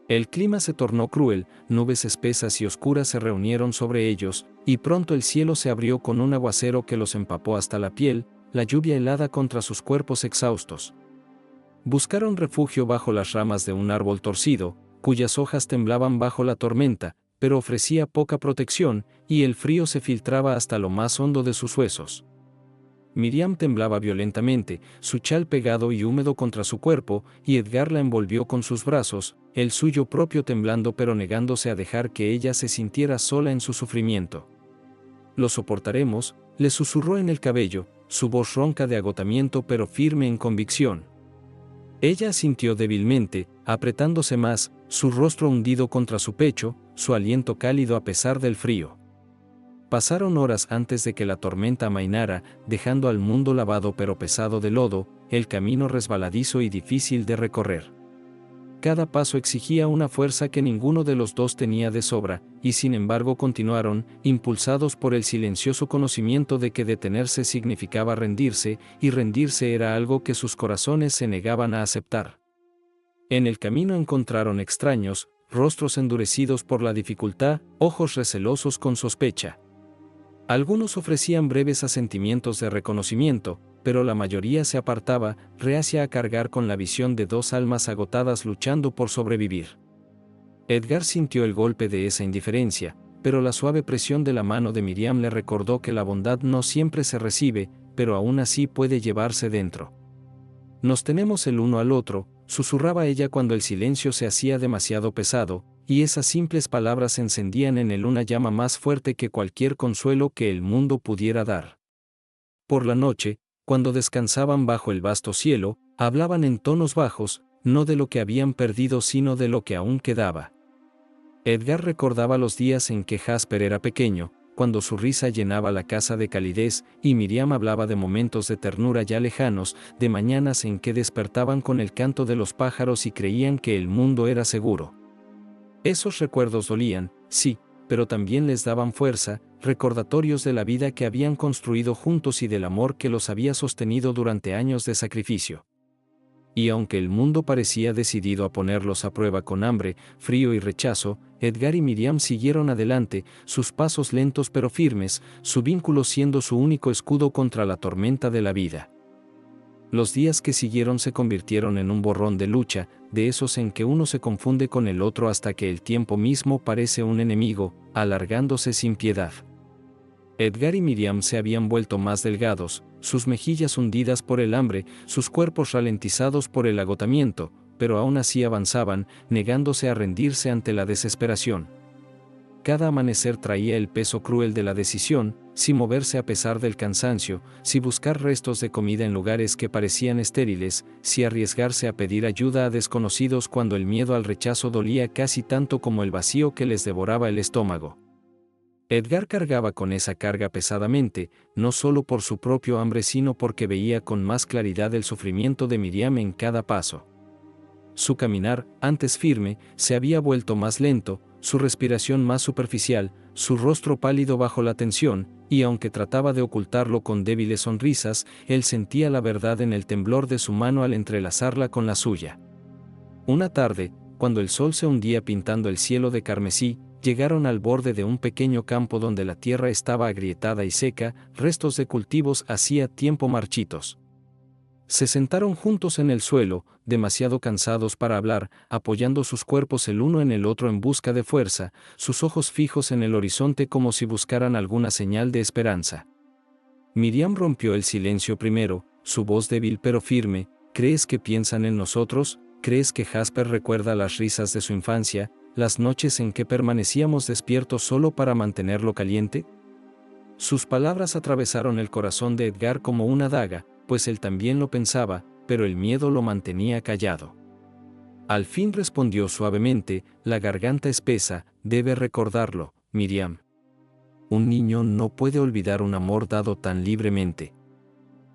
S1: El clima se tornó cruel, nubes espesas y oscuras se reunieron sobre ellos, y pronto el cielo se abrió con un aguacero que los empapó hasta la piel, la lluvia helada contra sus cuerpos exhaustos. Buscaron refugio bajo las ramas de un árbol torcido, cuyas hojas temblaban bajo la tormenta, pero ofrecía poca protección, y el frío se filtraba hasta lo más hondo de sus huesos. Miriam temblaba violentamente, su chal pegado y húmedo contra su cuerpo, y Edgar la envolvió con sus brazos, el suyo propio temblando pero negándose a dejar que ella se sintiera sola en su sufrimiento. «Lo soportaremos», le susurró en el cabello, su voz ronca de agotamiento pero firme en convicción. Ella asintió débilmente, apretándose más, su rostro hundido contra su pecho, su aliento cálido a pesar del frío. Pasaron horas antes de que la tormenta amainara, dejando al mundo lavado pero pesado de lodo, el camino resbaladizo y difícil de recorrer. Cada paso exigía una fuerza que ninguno de los dos tenía de sobra, y sin embargo continuaron, impulsados por el silencioso conocimiento de que detenerse significaba rendirse, y rendirse era algo que sus corazones se negaban a aceptar. En el camino encontraron extraños, rostros endurecidos por la dificultad, ojos recelosos con sospecha. Algunos ofrecían breves asentimientos de reconocimiento, pero la mayoría se apartaba, reacia a cargar con la visión de dos almas agotadas luchando por sobrevivir. Edgar sintió el golpe de esa indiferencia, pero la suave presión de la mano de Miriam le recordó que la bondad no siempre se recibe, pero aún así puede llevarse dentro. «Nos tenemos el uno al otro», susurraba ella cuando el silencio se hacía demasiado pesado, y esas simples palabras encendían en él una llama más fuerte que cualquier consuelo que el mundo pudiera dar. Por la noche, cuando descansaban bajo el vasto cielo, hablaban en tonos bajos, no de lo que habían perdido sino de lo que aún quedaba. Edgar recordaba los días en que Jasper era pequeño, cuando su risa llenaba la casa de calidez, y Miriam hablaba de momentos de ternura ya lejanos, de mañanas en que despertaban con el canto de los pájaros y creían que el mundo era seguro. Esos recuerdos dolían, sí, pero también les daban fuerza, recordatorios de la vida que habían construido juntos y del amor que los había sostenido durante años de sacrificio. Y aunque el mundo parecía decidido a ponerlos a prueba con hambre, frío y rechazo, Edgar y Miriam siguieron adelante, sus pasos lentos pero firmes, su vínculo siendo su único escudo contra la tormenta de la vida. Los días que siguieron se convirtieron en un borrón de lucha, de esos en que uno se confunde con el otro hasta que el tiempo mismo parece un enemigo, alargándose sin piedad. Edgar y Miriam se habían vuelto más delgados, sus mejillas hundidas por el hambre, sus cuerpos ralentizados por el agotamiento, pero aún así avanzaban, negándose a rendirse ante la desesperación. Cada amanecer traía el peso cruel de la decisión, si moverse a pesar del cansancio, si buscar restos de comida en lugares que parecían estériles, si arriesgarse a pedir ayuda a desconocidos cuando el miedo al rechazo dolía casi tanto como el vacío que les devoraba el estómago. Edgar cargaba con esa carga pesadamente, no solo por su propio hambre sino porque veía con más claridad el sufrimiento de Miriam en cada paso. Su caminar, antes firme, se había vuelto más lento, su respiración más superficial, su rostro pálido bajo la tensión, y aunque trataba de ocultarlo con débiles sonrisas, él sentía la verdad en el temblor de su mano al entrelazarla con la suya. Una tarde, cuando el sol se hundía pintando el cielo de carmesí, llegaron al borde de un pequeño campo donde la tierra estaba agrietada y seca, restos de cultivos hacía tiempo marchitos. Se sentaron juntos en el suelo, demasiado cansados para hablar, apoyando sus cuerpos el uno en el otro en busca de fuerza, sus ojos fijos en el horizonte como si buscaran alguna señal de esperanza. Miriam rompió el silencio primero, su voz débil pero firme. ¿Crees que piensan en nosotros? ¿Crees que Jasper recuerda las risas de su infancia, las noches en que permanecíamos despiertos solo para mantenerlo caliente? Sus palabras atravesaron el corazón de Edgar como una daga, pues él también lo pensaba, pero el miedo lo mantenía callado. Al fin respondió suavemente, la garganta espesa: debe recordarlo, Miriam. Un niño no puede olvidar un amor dado tan libremente.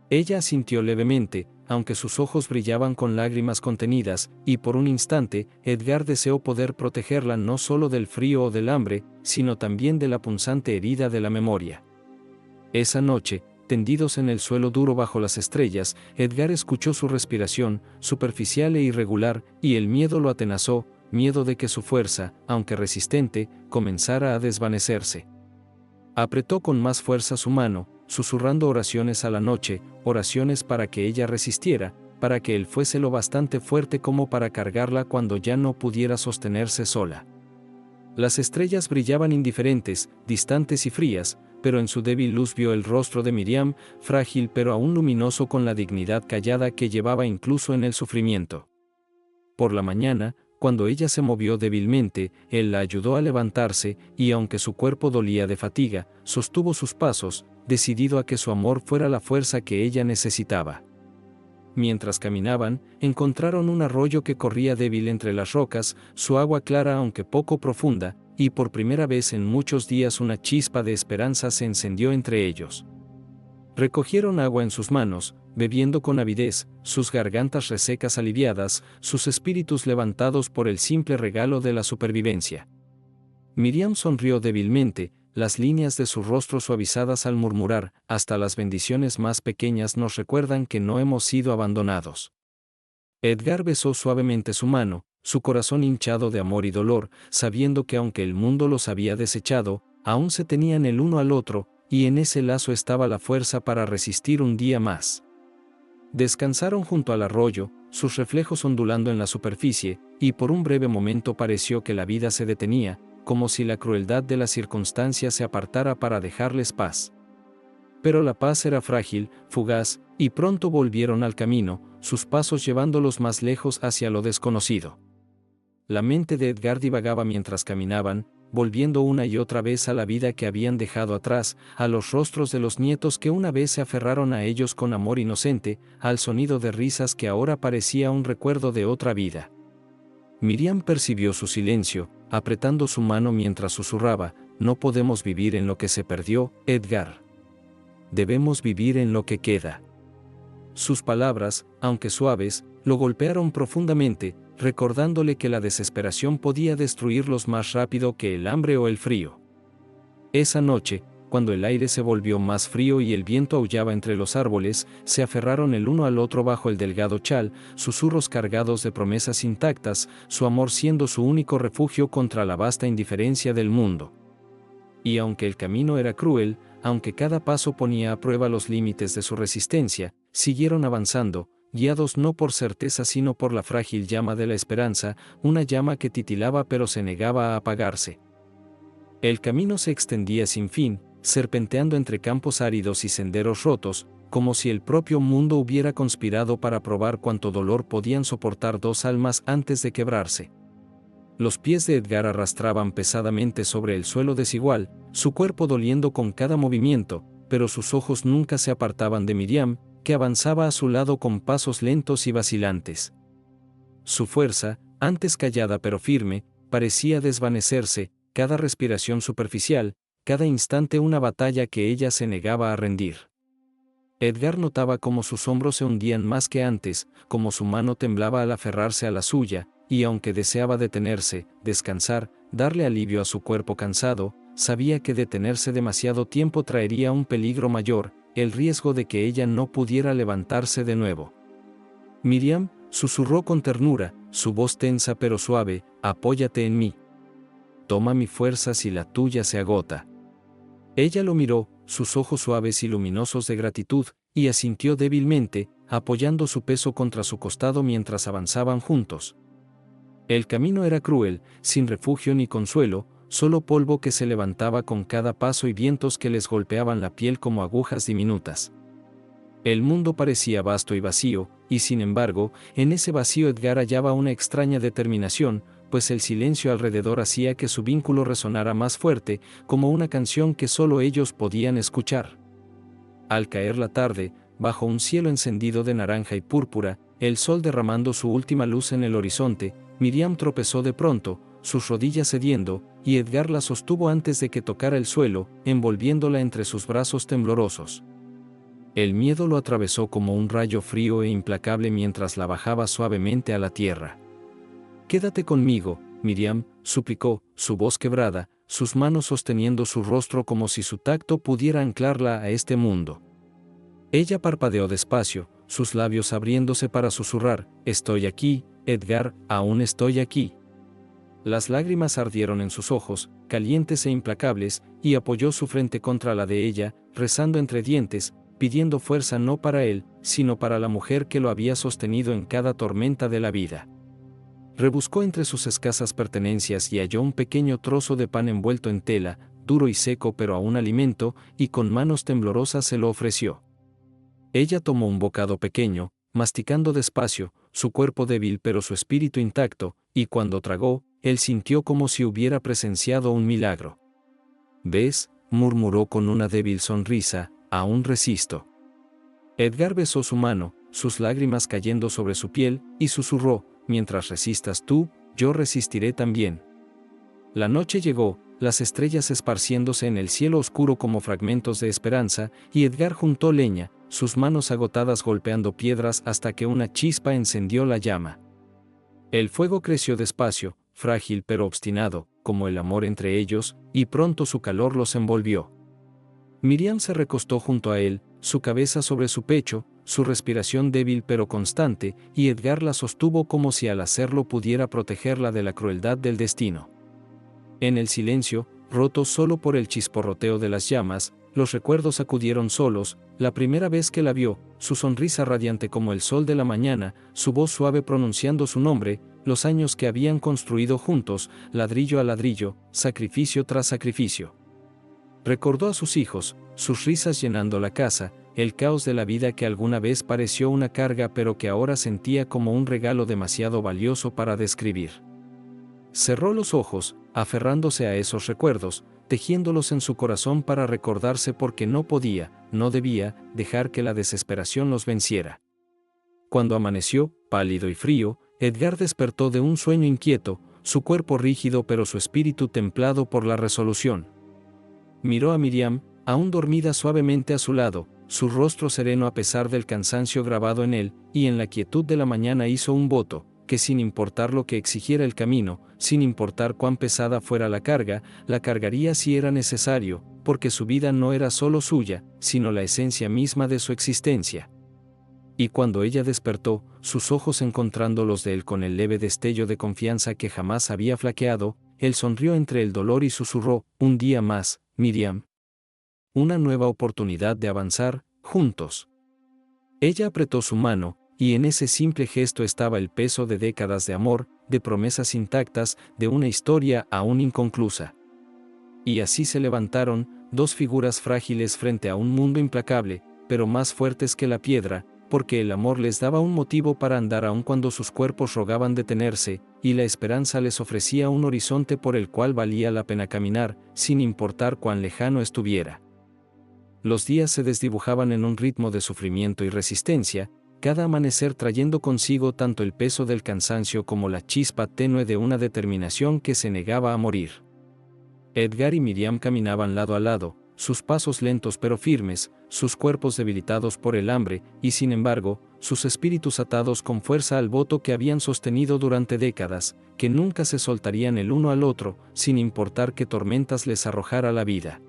S1: Ella asintió levemente, aunque sus ojos brillaban con lágrimas contenidas, y por un instante, Edgar deseó poder protegerla no solo del frío o del hambre, sino también de la punzante herida de la memoria. Esa noche, tendidos en el suelo duro bajo las estrellas, Edgar escuchó su respiración, superficial e irregular, y el miedo lo atenazó, miedo de que su fuerza, aunque resistente, comenzara a desvanecerse. Apretó con más fuerza su mano, susurrando oraciones a la noche, oraciones para que ella resistiera, para que él fuese lo bastante fuerte como para cargarla cuando ya no pudiera sostenerse sola. Las estrellas brillaban indiferentes, distantes y frías, pero en su débil luz vio el rostro de Miriam, frágil pero aún luminoso con la dignidad callada que llevaba incluso en el sufrimiento. Por la mañana, cuando ella se movió débilmente, él la ayudó a levantarse, y aunque su cuerpo dolía de fatiga, sostuvo sus pasos, decidido a que su amor fuera la fuerza que ella necesitaba. Mientras caminaban, encontraron un arroyo que corría débil entre las rocas, su agua clara aunque poco profunda, y por primera vez en muchos días una chispa de esperanza se encendió entre ellos. Recogieron agua en sus manos, bebiendo con avidez, sus gargantas resecas aliviadas, sus espíritus levantados por el simple regalo de la supervivencia. Miriam sonrió débilmente, las líneas de su rostro suavizadas al murmurar: hasta las bendiciones más pequeñas nos recuerdan que no hemos sido abandonados. Edgar besó suavemente su mano, su corazón hinchado de amor y dolor, sabiendo que aunque el mundo los había desechado, aún se tenían el uno al otro, y en ese lazo estaba la fuerza para resistir un día más. Descansaron junto al arroyo, sus reflejos ondulando en la superficie, y por un breve momento pareció que la vida se detenía, como si la crueldad de las circunstancias se apartara para dejarles paz. Pero la paz era frágil, fugaz, y pronto volvieron al camino, sus pasos llevándolos más lejos hacia lo desconocido. La mente de Edgar divagaba mientras caminaban, volviendo una y otra vez a la vida que habían dejado atrás, a los rostros de los nietos que una vez se aferraron a ellos con amor inocente, al sonido de risas que ahora parecía un recuerdo de otra vida. Miriam percibió su silencio, apretando su mano mientras susurraba: no podemos vivir en lo que se perdió, Edgar. Debemos vivir en lo que queda. Sus palabras, aunque suaves, lo golpearon profundamente, recordándole que la desesperación podía destruirlos más rápido que el hambre o el frío. Esa noche, cuando el aire se volvió más frío y el viento aullaba entre los árboles, se aferraron el uno al otro bajo el delgado chal, susurros cargados de promesas intactas, su amor siendo su único refugio contra la vasta indiferencia del mundo. Y aunque el camino era cruel, aunque cada paso ponía a prueba los límites de su resistencia, siguieron avanzando, guiados no por certeza sino por la frágil llama de la esperanza, una llama que titilaba pero se negaba a apagarse. El camino se extendía sin fin, serpenteando entre campos áridos y senderos rotos, como si el propio mundo hubiera conspirado para probar cuánto dolor podían soportar dos almas antes de quebrarse. Los pies de Edgar arrastraban pesadamente sobre el suelo desigual, su cuerpo doliendo con cada movimiento, pero sus ojos nunca se apartaban de Miriam, que avanzaba a su lado con pasos lentos y vacilantes. Su fuerza, antes callada pero firme, parecía desvanecerse, cada respiración superficial, cada instante una batalla que ella se negaba a rendir. Edgar notaba cómo sus hombros se hundían más que antes, cómo su mano temblaba al aferrarse a la suya, y aunque deseaba detenerse, descansar, darle alivio a su cuerpo cansado, sabía que detenerse demasiado tiempo traería un peligro mayor, el riesgo de que ella no pudiera levantarse de nuevo. Miriam, susurró con ternura, su voz tensa pero suave, apóyate en mí. Toma mi fuerza si la tuya se agota. Ella lo miró, sus ojos suaves y luminosos de gratitud, y asintió débilmente, apoyando su peso contra su costado mientras avanzaban juntos. El camino era cruel, sin refugio ni consuelo, solo polvo que se levantaba con cada paso y vientos que les golpeaban la piel como agujas diminutas. El mundo parecía vasto y vacío, y sin embargo, en ese vacío Edgar hallaba una extraña determinación, pues el silencio alrededor hacía que su vínculo resonara más fuerte, como una canción que solo ellos podían escuchar. Al caer la tarde, bajo un cielo encendido de naranja y púrpura, el sol derramando su última luz en el horizonte, Miriam tropezó de pronto, sus rodillas cediendo, y Edgar la sostuvo antes de que tocara el suelo, envolviéndola entre sus brazos temblorosos. El miedo lo atravesó como un rayo frío e implacable mientras la bajaba suavemente a la tierra. «Quédate conmigo», Miriam, suplicó, su voz quebrada, sus manos sosteniendo su rostro como si su tacto pudiera anclarla a este mundo. Ella parpadeó despacio, sus labios abriéndose para susurrar, «Estoy aquí, Edgar, aún estoy aquí». Las lágrimas ardieron en sus ojos, calientes e implacables, y apoyó su frente contra la de ella, rezando entre dientes, pidiendo fuerza no para él, sino para la mujer que lo había sostenido en cada tormenta de la vida. Rebuscó entre sus escasas pertenencias y halló un pequeño trozo de pan envuelto en tela, duro y seco pero aún alimento, y con manos temblorosas se lo ofreció. Ella tomó un bocado pequeño, masticando despacio, su cuerpo débil pero su espíritu intacto, y cuando tragó, él sintió como si hubiera presenciado un milagro. «¿Ves?», murmuró con una débil sonrisa, «aún resisto». Edgar besó su mano, sus lágrimas cayendo sobre su piel, y susurró, «Mientras resistas tú, yo resistiré también». La noche llegó, las estrellas esparciéndose en el cielo oscuro como fragmentos de esperanza, y Edgar juntó leña, sus manos agotadas golpeando piedras hasta que una chispa encendió la llama. El fuego creció despacio, frágil pero obstinado, como el amor entre ellos, y pronto su calor los envolvió. Miriam se recostó junto a él, su cabeza sobre su pecho, su respiración débil pero constante, y Edgar la sostuvo como si al hacerlo pudiera protegerla de la crueldad del destino. En el silencio, roto solo por el chisporroteo de las llamas, los recuerdos acudieron solos, la primera vez que la vio, su sonrisa radiante como el sol de la mañana, su voz suave pronunciando su nombre, los años que habían construido juntos, ladrillo a ladrillo, sacrificio tras sacrificio. Recordó a sus hijos, sus risas llenando la casa, el caos de la vida que alguna vez pareció una carga pero que ahora sentía como un regalo demasiado valioso para describir. Cerró los ojos, aferrándose a esos recuerdos, tejiéndolos en su corazón para recordarse porque no podía, no debía, dejar que la desesperación los venciera. Cuando amaneció, pálido y frío, Edgar despertó de un sueño inquieto, su cuerpo rígido pero su espíritu templado por la resolución. Miró a Miriam, aún dormida suavemente a su lado, su rostro sereno a pesar del cansancio grabado en él, y en la quietud de la mañana hizo un voto, que sin importar lo que exigiera el camino, sin importar cuán pesada fuera la cargaría si era necesario, porque su vida no era solo suya, sino la esencia misma de su existencia. Y cuando ella despertó, sus ojos encontrando los de él con el leve destello de confianza que jamás había flaqueado, él sonrió entre el dolor y susurró, «Un día más, Miriam. Una nueva oportunidad de avanzar, juntos». Ella apretó su mano, y en ese simple gesto estaba el peso de décadas de amor, de promesas intactas, de una historia aún inconclusa. Y así se levantaron, dos figuras frágiles frente a un mundo implacable, pero más fuertes que la piedra, porque el amor les daba un motivo para andar aun cuando sus cuerpos rogaban detenerse, y la esperanza les ofrecía un horizonte por el cual valía la pena caminar, sin importar cuán lejano estuviera. Los días se desdibujaban en un ritmo de sufrimiento y resistencia, cada amanecer trayendo consigo tanto el peso del cansancio como la chispa tenue de una determinación que se negaba a morir. Edgar y Miriam caminaban lado a lado, sus pasos lentos pero firmes, sus cuerpos debilitados por el hambre, y sin embargo, sus espíritus atados con fuerza al voto que habían sostenido durante décadas, que nunca se soltarían el uno al otro, sin importar qué tormentas les arrojara la vida.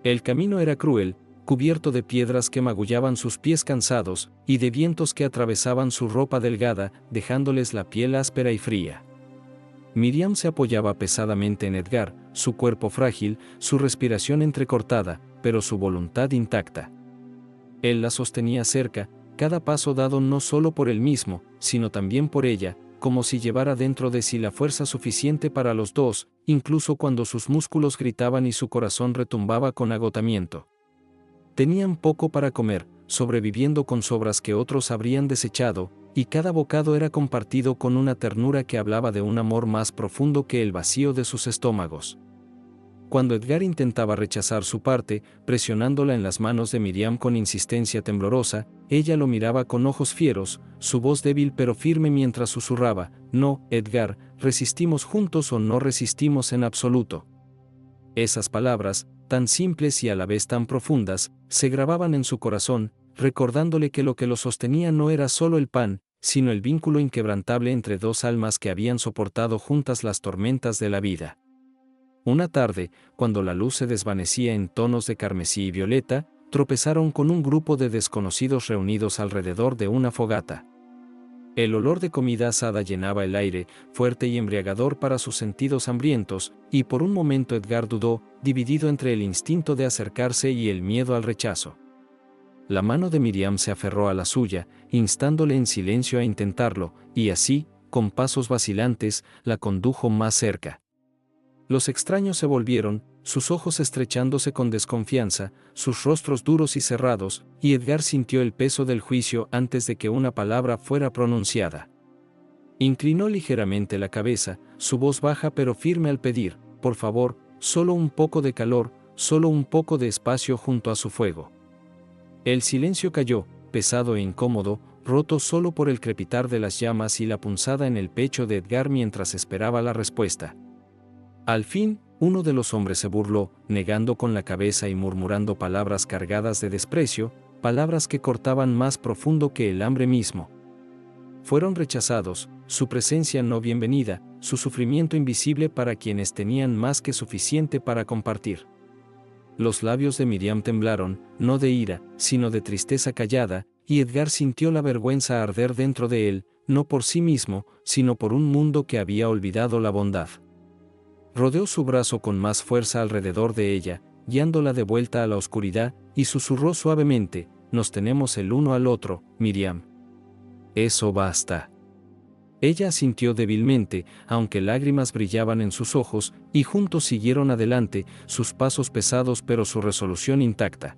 S1: El camino era cruel, cubierto de piedras que magullaban sus pies cansados, y de vientos que atravesaban su ropa delgada, dejándoles la piel áspera y fría. Miriam se apoyaba pesadamente en Edgar, su cuerpo frágil, su respiración entrecortada, pero su voluntad intacta. Él la sostenía cerca, cada paso dado no solo por él mismo, sino también por ella, como si llevara dentro de sí la fuerza suficiente para los dos, incluso cuando sus músculos gritaban y su corazón retumbaba con agotamiento. Tenían poco para comer, sobreviviendo con sobras que otros habrían desechado, y cada bocado era compartido con una ternura que hablaba de un amor más profundo que el vacío de sus estómagos. Cuando Edgar intentaba rechazar su parte, presionándola en las manos de Miriam con insistencia temblorosa, ella lo miraba con ojos fieros, su voz débil pero firme mientras susurraba: «No, Edgar, resistimos juntos o no resistimos en absoluto». Esas palabras, tan simples y a la vez tan profundas, se grababan en su corazón, recordándole que lo sostenía no era solo el pan, sino el vínculo inquebrantable entre dos almas que habían soportado juntas las tormentas de la vida. Una tarde, cuando la luz se desvanecía en tonos de carmesí y violeta, tropezaron con un grupo de desconocidos reunidos alrededor de una fogata. El olor de comida asada llenaba el aire, fuerte y embriagador para sus sentidos hambrientos, y por un momento Edgar dudó, dividido entre el instinto de acercarse y el miedo al rechazo. La mano de Miriam se aferró a la suya, instándole en silencio a intentarlo, y así, con pasos vacilantes, la condujo más cerca. Los extraños se volvieron, sus ojos estrechándose con desconfianza, sus rostros duros y cerrados, y Edgar sintió el peso del juicio antes de que una palabra fuera pronunciada. Inclinó ligeramente la cabeza, su voz baja pero firme al pedir: «Por favor, solo un poco de calor, solo un poco de espacio junto a su fuego». El silencio cayó, pesado e incómodo, roto solo por el crepitar de las llamas y la punzada en el pecho de Edgar mientras esperaba la respuesta. Al fin, uno de los hombres se burló, negando con la cabeza y murmurando palabras cargadas de desprecio, palabras que cortaban más profundo que el hambre mismo. Fueron rechazados, su presencia no bienvenida, su sufrimiento invisible para quienes tenían más que suficiente para compartir. Los labios de Miriam temblaron, no de ira, sino de tristeza callada, y Edgar sintió la vergüenza arder dentro de él, no por sí mismo, sino por un mundo que había olvidado la bondad. Rodeó su brazo con más fuerza alrededor de ella, guiándola de vuelta a la oscuridad, y susurró suavemente: «Nos tenemos el uno al otro, Miriam. Eso basta». Ella asintió débilmente, aunque lágrimas brillaban en sus ojos, y juntos siguieron adelante, sus pasos pesados pero su resolución intacta.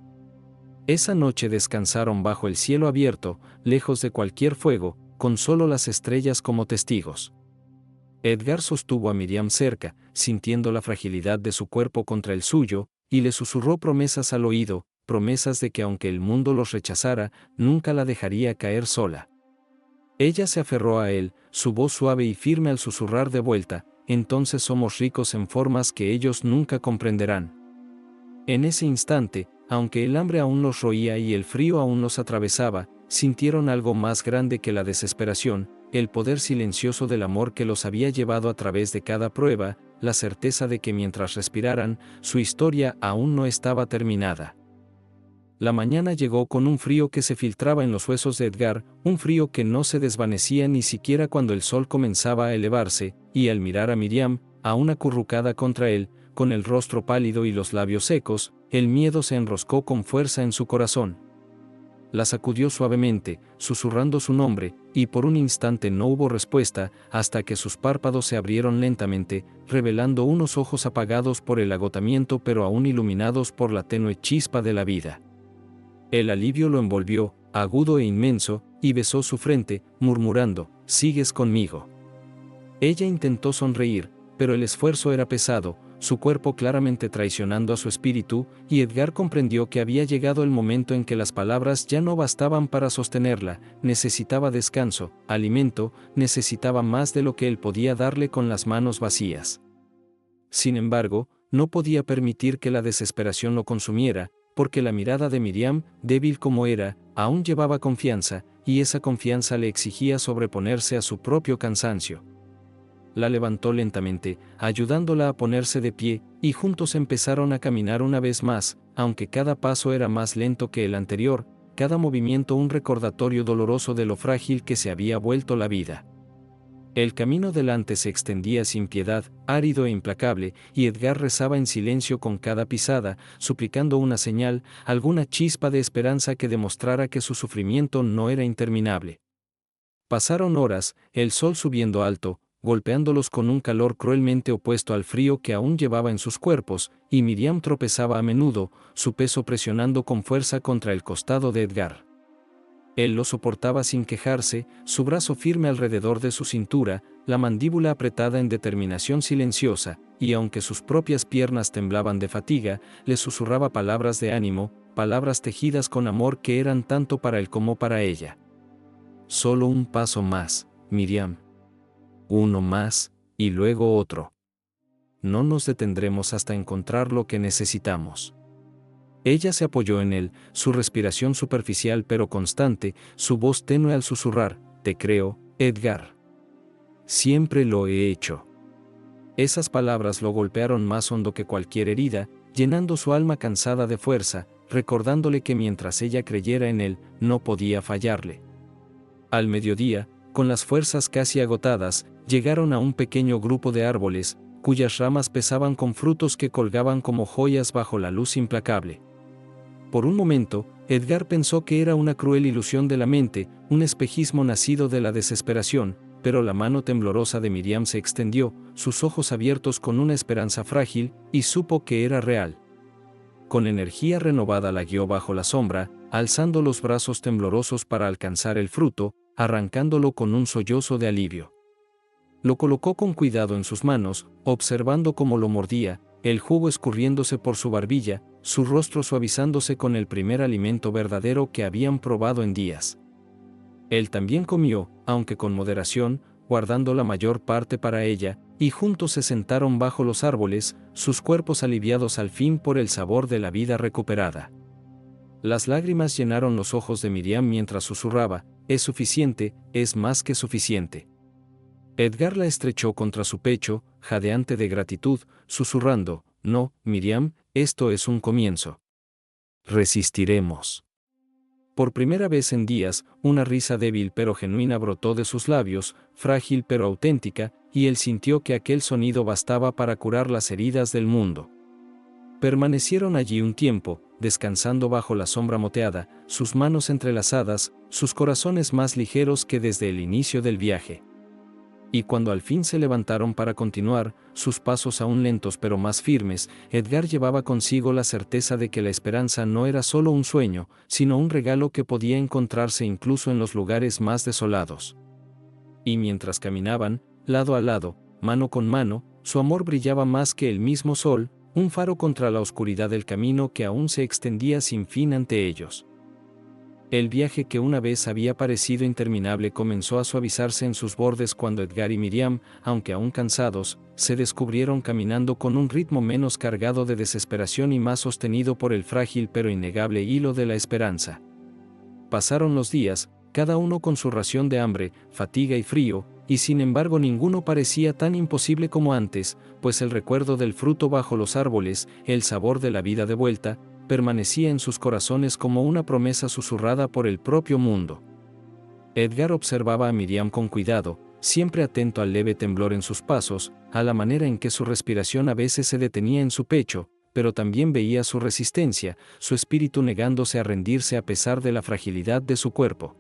S1: Esa noche descansaron bajo el cielo abierto, lejos de cualquier fuego, con solo las estrellas como testigos. Edgar sostuvo a Miriam cerca, sintiendo la fragilidad de su cuerpo contra el suyo, y le susurró promesas al oído, promesas de que aunque el mundo los rechazara, nunca la dejaría caer sola. Ella se aferró a él, su voz suave y firme al susurrar de vuelta: «Entonces somos ricos en formas que ellos nunca comprenderán». En ese instante, aunque el hambre aún los roía y el frío aún los atravesaba, sintieron algo más grande que la desesperación, el poder silencioso del amor que los había llevado a través de cada prueba, la certeza de que mientras respiraran, su historia aún no estaba terminada. La mañana llegó con un frío que se filtraba en los huesos de Edgar, un frío que no se desvanecía ni siquiera cuando el sol comenzaba a elevarse, y al mirar a Miriam, aún acurrucada contra él, con el rostro pálido y los labios secos, el miedo se enroscó con fuerza en su corazón. La sacudió suavemente, susurrando su nombre, y por un instante no hubo respuesta, hasta que sus párpados se abrieron lentamente, revelando unos ojos apagados por el agotamiento pero aún iluminados por la tenue chispa de la vida. El alivio lo envolvió, agudo e inmenso, y besó su frente, murmurando: «Sigues conmigo». Ella intentó sonreír, pero el esfuerzo era pesado, su cuerpo claramente traicionando a su espíritu, y Edgar comprendió que había llegado el momento en que las palabras ya no bastaban para sostenerla, necesitaba descanso, alimento, necesitaba más de lo que él podía darle con las manos vacías. Sin embargo, no podía permitir que la desesperación lo consumiera, porque la mirada de Miriam, débil como era, aún llevaba confianza, y esa confianza le exigía sobreponerse a su propio cansancio. La levantó lentamente, ayudándola a ponerse de pie, y juntos empezaron a caminar una vez más, aunque cada paso era más lento que el anterior, cada movimiento un recordatorio doloroso de lo frágil que se había vuelto la vida. El camino delante se extendía sin piedad, árido e implacable, y Edgar rezaba en silencio con cada pisada, suplicando una señal, alguna chispa de esperanza que demostrara que su sufrimiento no era interminable. Pasaron horas, el sol subiendo alto, golpeándolos con un calor cruelmente opuesto al frío que aún llevaba en sus cuerpos, y Miriam tropezaba a menudo, su peso presionando con fuerza contra el costado de Edgar. Él lo soportaba sin quejarse, su brazo firme alrededor de su cintura, la mandíbula apretada en determinación silenciosa, y aunque sus propias piernas temblaban de fatiga, le susurraba palabras de ánimo, palabras tejidas con amor que eran tanto para él como para ella. Solo un paso más, Miriam. Uno más, y luego otro. No nos detendremos hasta encontrar lo que necesitamos. Ella se apoyó en él, su respiración superficial pero constante, su voz tenue al susurrar, «Te creo, Edgar. Siempre lo he hecho». Esas palabras lo golpearon más hondo que cualquier herida, llenando su alma cansada de fuerza, recordándole que mientras ella creyera en él, no podía fallarle. Al mediodía, con las fuerzas casi agotadas, llegaron a un pequeño grupo de árboles, cuyas ramas pesaban con frutos que colgaban como joyas bajo la luz implacable. Por un momento, Edgar pensó que era una cruel ilusión de la mente, un espejismo nacido de la desesperación, pero la mano temblorosa de Miriam se extendió, sus ojos abiertos con una esperanza frágil, y supo que era real. Con energía renovada la guió bajo la sombra, alzando los brazos temblorosos para alcanzar el fruto, arrancándolo con un sollozo de alivio. Lo colocó con cuidado en sus manos, observando cómo lo mordía, el jugo escurriéndose por su barbilla, su rostro suavizándose con el primer alimento verdadero que habían probado en días. Él también comió, aunque con moderación, guardando la mayor parte para ella, y juntos se sentaron bajo los árboles, sus cuerpos aliviados al fin por el sabor de la vida recuperada. Las lágrimas llenaron los ojos de Miriam mientras susurraba, «Es suficiente, es más que suficiente». Edgar la estrechó contra su pecho, jadeante de gratitud, susurrando, «No, Miriam, esto es un comienzo. Resistiremos». Por primera vez en días, una risa débil pero genuina brotó de sus labios, frágil pero auténtica, y él sintió que aquel sonido bastaba para curar las heridas del mundo. Permanecieron allí un tiempo, descansando bajo la sombra moteada, sus manos entrelazadas, sus corazones más ligeros que desde el inicio del viaje. Y cuando al fin se levantaron para continuar, sus pasos aún lentos pero más firmes, Edgar llevaba consigo la certeza de que la esperanza no era solo un sueño, sino un regalo que podía encontrarse incluso en los lugares más desolados. Y mientras caminaban, lado a lado, mano con mano, su amor brillaba más que el mismo sol, un faro contra la oscuridad del camino que aún se extendía sin fin ante ellos. El viaje que una vez había parecido interminable comenzó a suavizarse en sus bordes cuando Edgar y Miriam, aunque aún cansados, se descubrieron caminando con un ritmo menos cargado de desesperación y más sostenido por el frágil pero innegable hilo de la esperanza. Pasaron los días, cada uno con su ración de hambre, fatiga y frío, y sin embargo ninguno parecía tan imposible como antes, pues el recuerdo del fruto bajo los árboles, el sabor de la vida de vuelta, permanecía en sus corazones como una promesa susurrada por el propio mundo. Edgar observaba a Miriam con cuidado, siempre atento al leve temblor en sus pasos, a la manera en que su respiración a veces se detenía en su pecho, pero también veía su resistencia, su espíritu negándose a rendirse a pesar de la fragilidad de su cuerpo.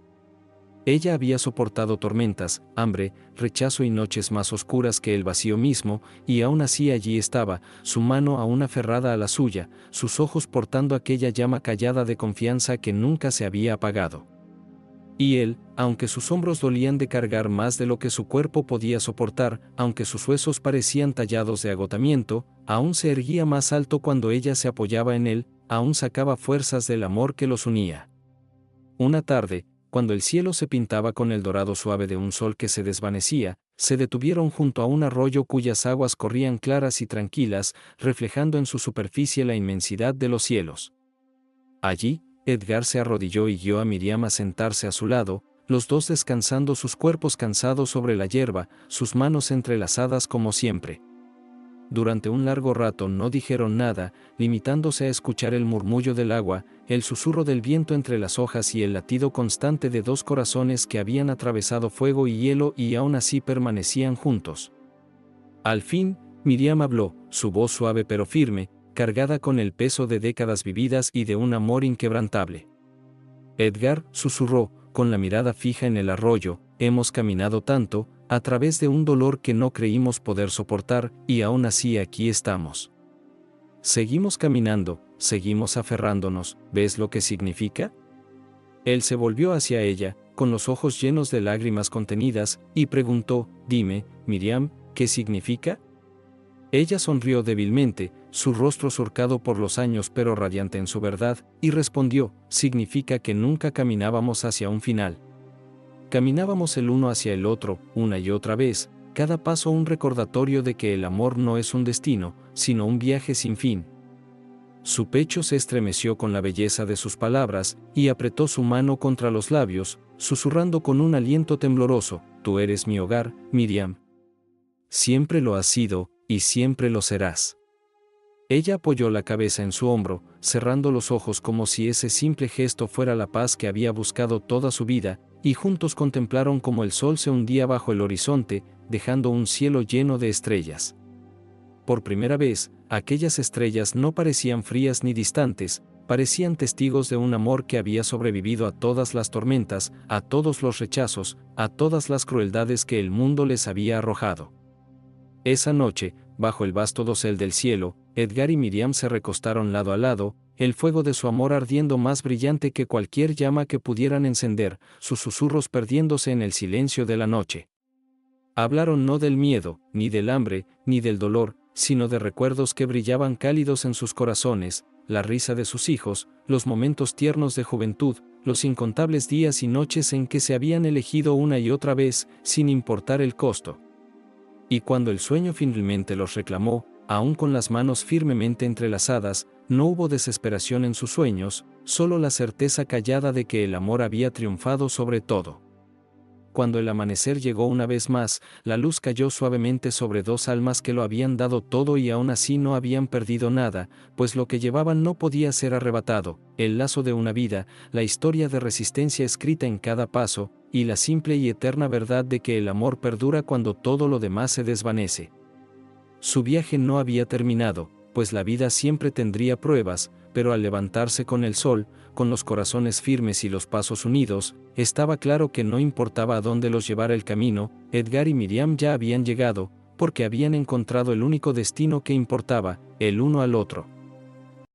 S1: Ella había soportado tormentas, hambre, rechazo y noches más oscuras que el vacío mismo, y aún así allí estaba, su mano aún aferrada a la suya, sus ojos portando aquella llama callada de confianza que nunca se había apagado. Y él, aunque sus hombros dolían de cargar más de lo que su cuerpo podía soportar, aunque sus huesos parecían tallados de agotamiento, aún se erguía más alto cuando ella se apoyaba en él, aún sacaba fuerzas del amor que los unía. Una tarde, cuando el cielo se pintaba con el dorado suave de un sol que se desvanecía, se detuvieron junto a un arroyo cuyas aguas corrían claras y tranquilas, reflejando en su superficie la inmensidad de los cielos. Allí, Edgar se arrodilló y guió a Miriam a sentarse a su lado, los dos descansando sus cuerpos cansados sobre la hierba, sus manos entrelazadas como siempre. Durante un largo rato no dijeron nada, limitándose a escuchar el murmullo del agua, el susurro del viento entre las hojas y el latido constante de dos corazones que habían atravesado fuego y hielo y aún así permanecían juntos. Al fin, Miriam habló, su voz suave pero firme, cargada con el peso de décadas vividas y de un amor inquebrantable. Edgar, susurró, con la mirada fija en el arroyo, hemos caminado tanto, a través de un dolor que no creímos poder soportar, y aún así aquí estamos. Seguimos caminando, seguimos aferrándonos, ¿ves lo que significa? Él se volvió hacia ella, con los ojos llenos de lágrimas contenidas, y preguntó, dime, Miriam, ¿qué significa? Ella sonrió débilmente, su rostro surcado por los años pero radiante en su verdad, y respondió, significa que nunca caminábamos hacia un final. Caminábamos el uno hacia el otro, una y otra vez, cada paso un recordatorio de que el amor no es un destino, sino un viaje sin fin. Su pecho se estremeció con la belleza de sus palabras, y apretó su mano contra los labios, susurrando con un aliento tembloroso, tú eres mi hogar, Miriam. Siempre lo has sido, y siempre lo serás. Ella apoyó la cabeza en su hombro, cerrando los ojos como si ese simple gesto fuera la paz que había buscado toda su vida, y juntos contemplaron cómo el sol se hundía bajo el horizonte, dejando un cielo lleno de estrellas. Por primera vez, aquellas estrellas no parecían frías ni distantes, parecían testigos de un amor que había sobrevivido a todas las tormentas, a todos los rechazos, a todas las crueldades que el mundo les había arrojado. Esa noche, bajo el vasto dosel del cielo, Edgar y Miriam se recostaron lado a lado, el fuego de su amor ardiendo más brillante que cualquier llama que pudieran encender, sus susurros perdiéndose en el silencio de la noche. Hablaron no del miedo, ni del hambre, ni del dolor, sino de recuerdos que brillaban cálidos en sus corazones, la risa de sus hijos, los momentos tiernos de juventud, los incontables días y noches en que se habían elegido una y otra vez, sin importar el costo. Y cuando el sueño finalmente los reclamó, aún con las manos firmemente entrelazadas, no hubo desesperación en sus sueños, solo la certeza callada de que el amor había triunfado sobre todo. Cuando el amanecer llegó una vez más, la luz cayó suavemente sobre dos almas que lo habían dado todo y aún así no habían perdido nada, pues lo que llevaban no podía ser arrebatado, el lazo de una vida, la historia de resistencia escrita en cada paso, y la simple y eterna verdad de que el amor perdura cuando todo lo demás se desvanece. Su viaje no había terminado, pues la vida siempre tendría pruebas, pero al levantarse con el sol, con los corazones firmes y los pasos unidos, estaba claro que no importaba a dónde los llevara el camino, Edgar y Miriam ya habían llegado, porque habían encontrado el único destino que importaba, el uno al otro.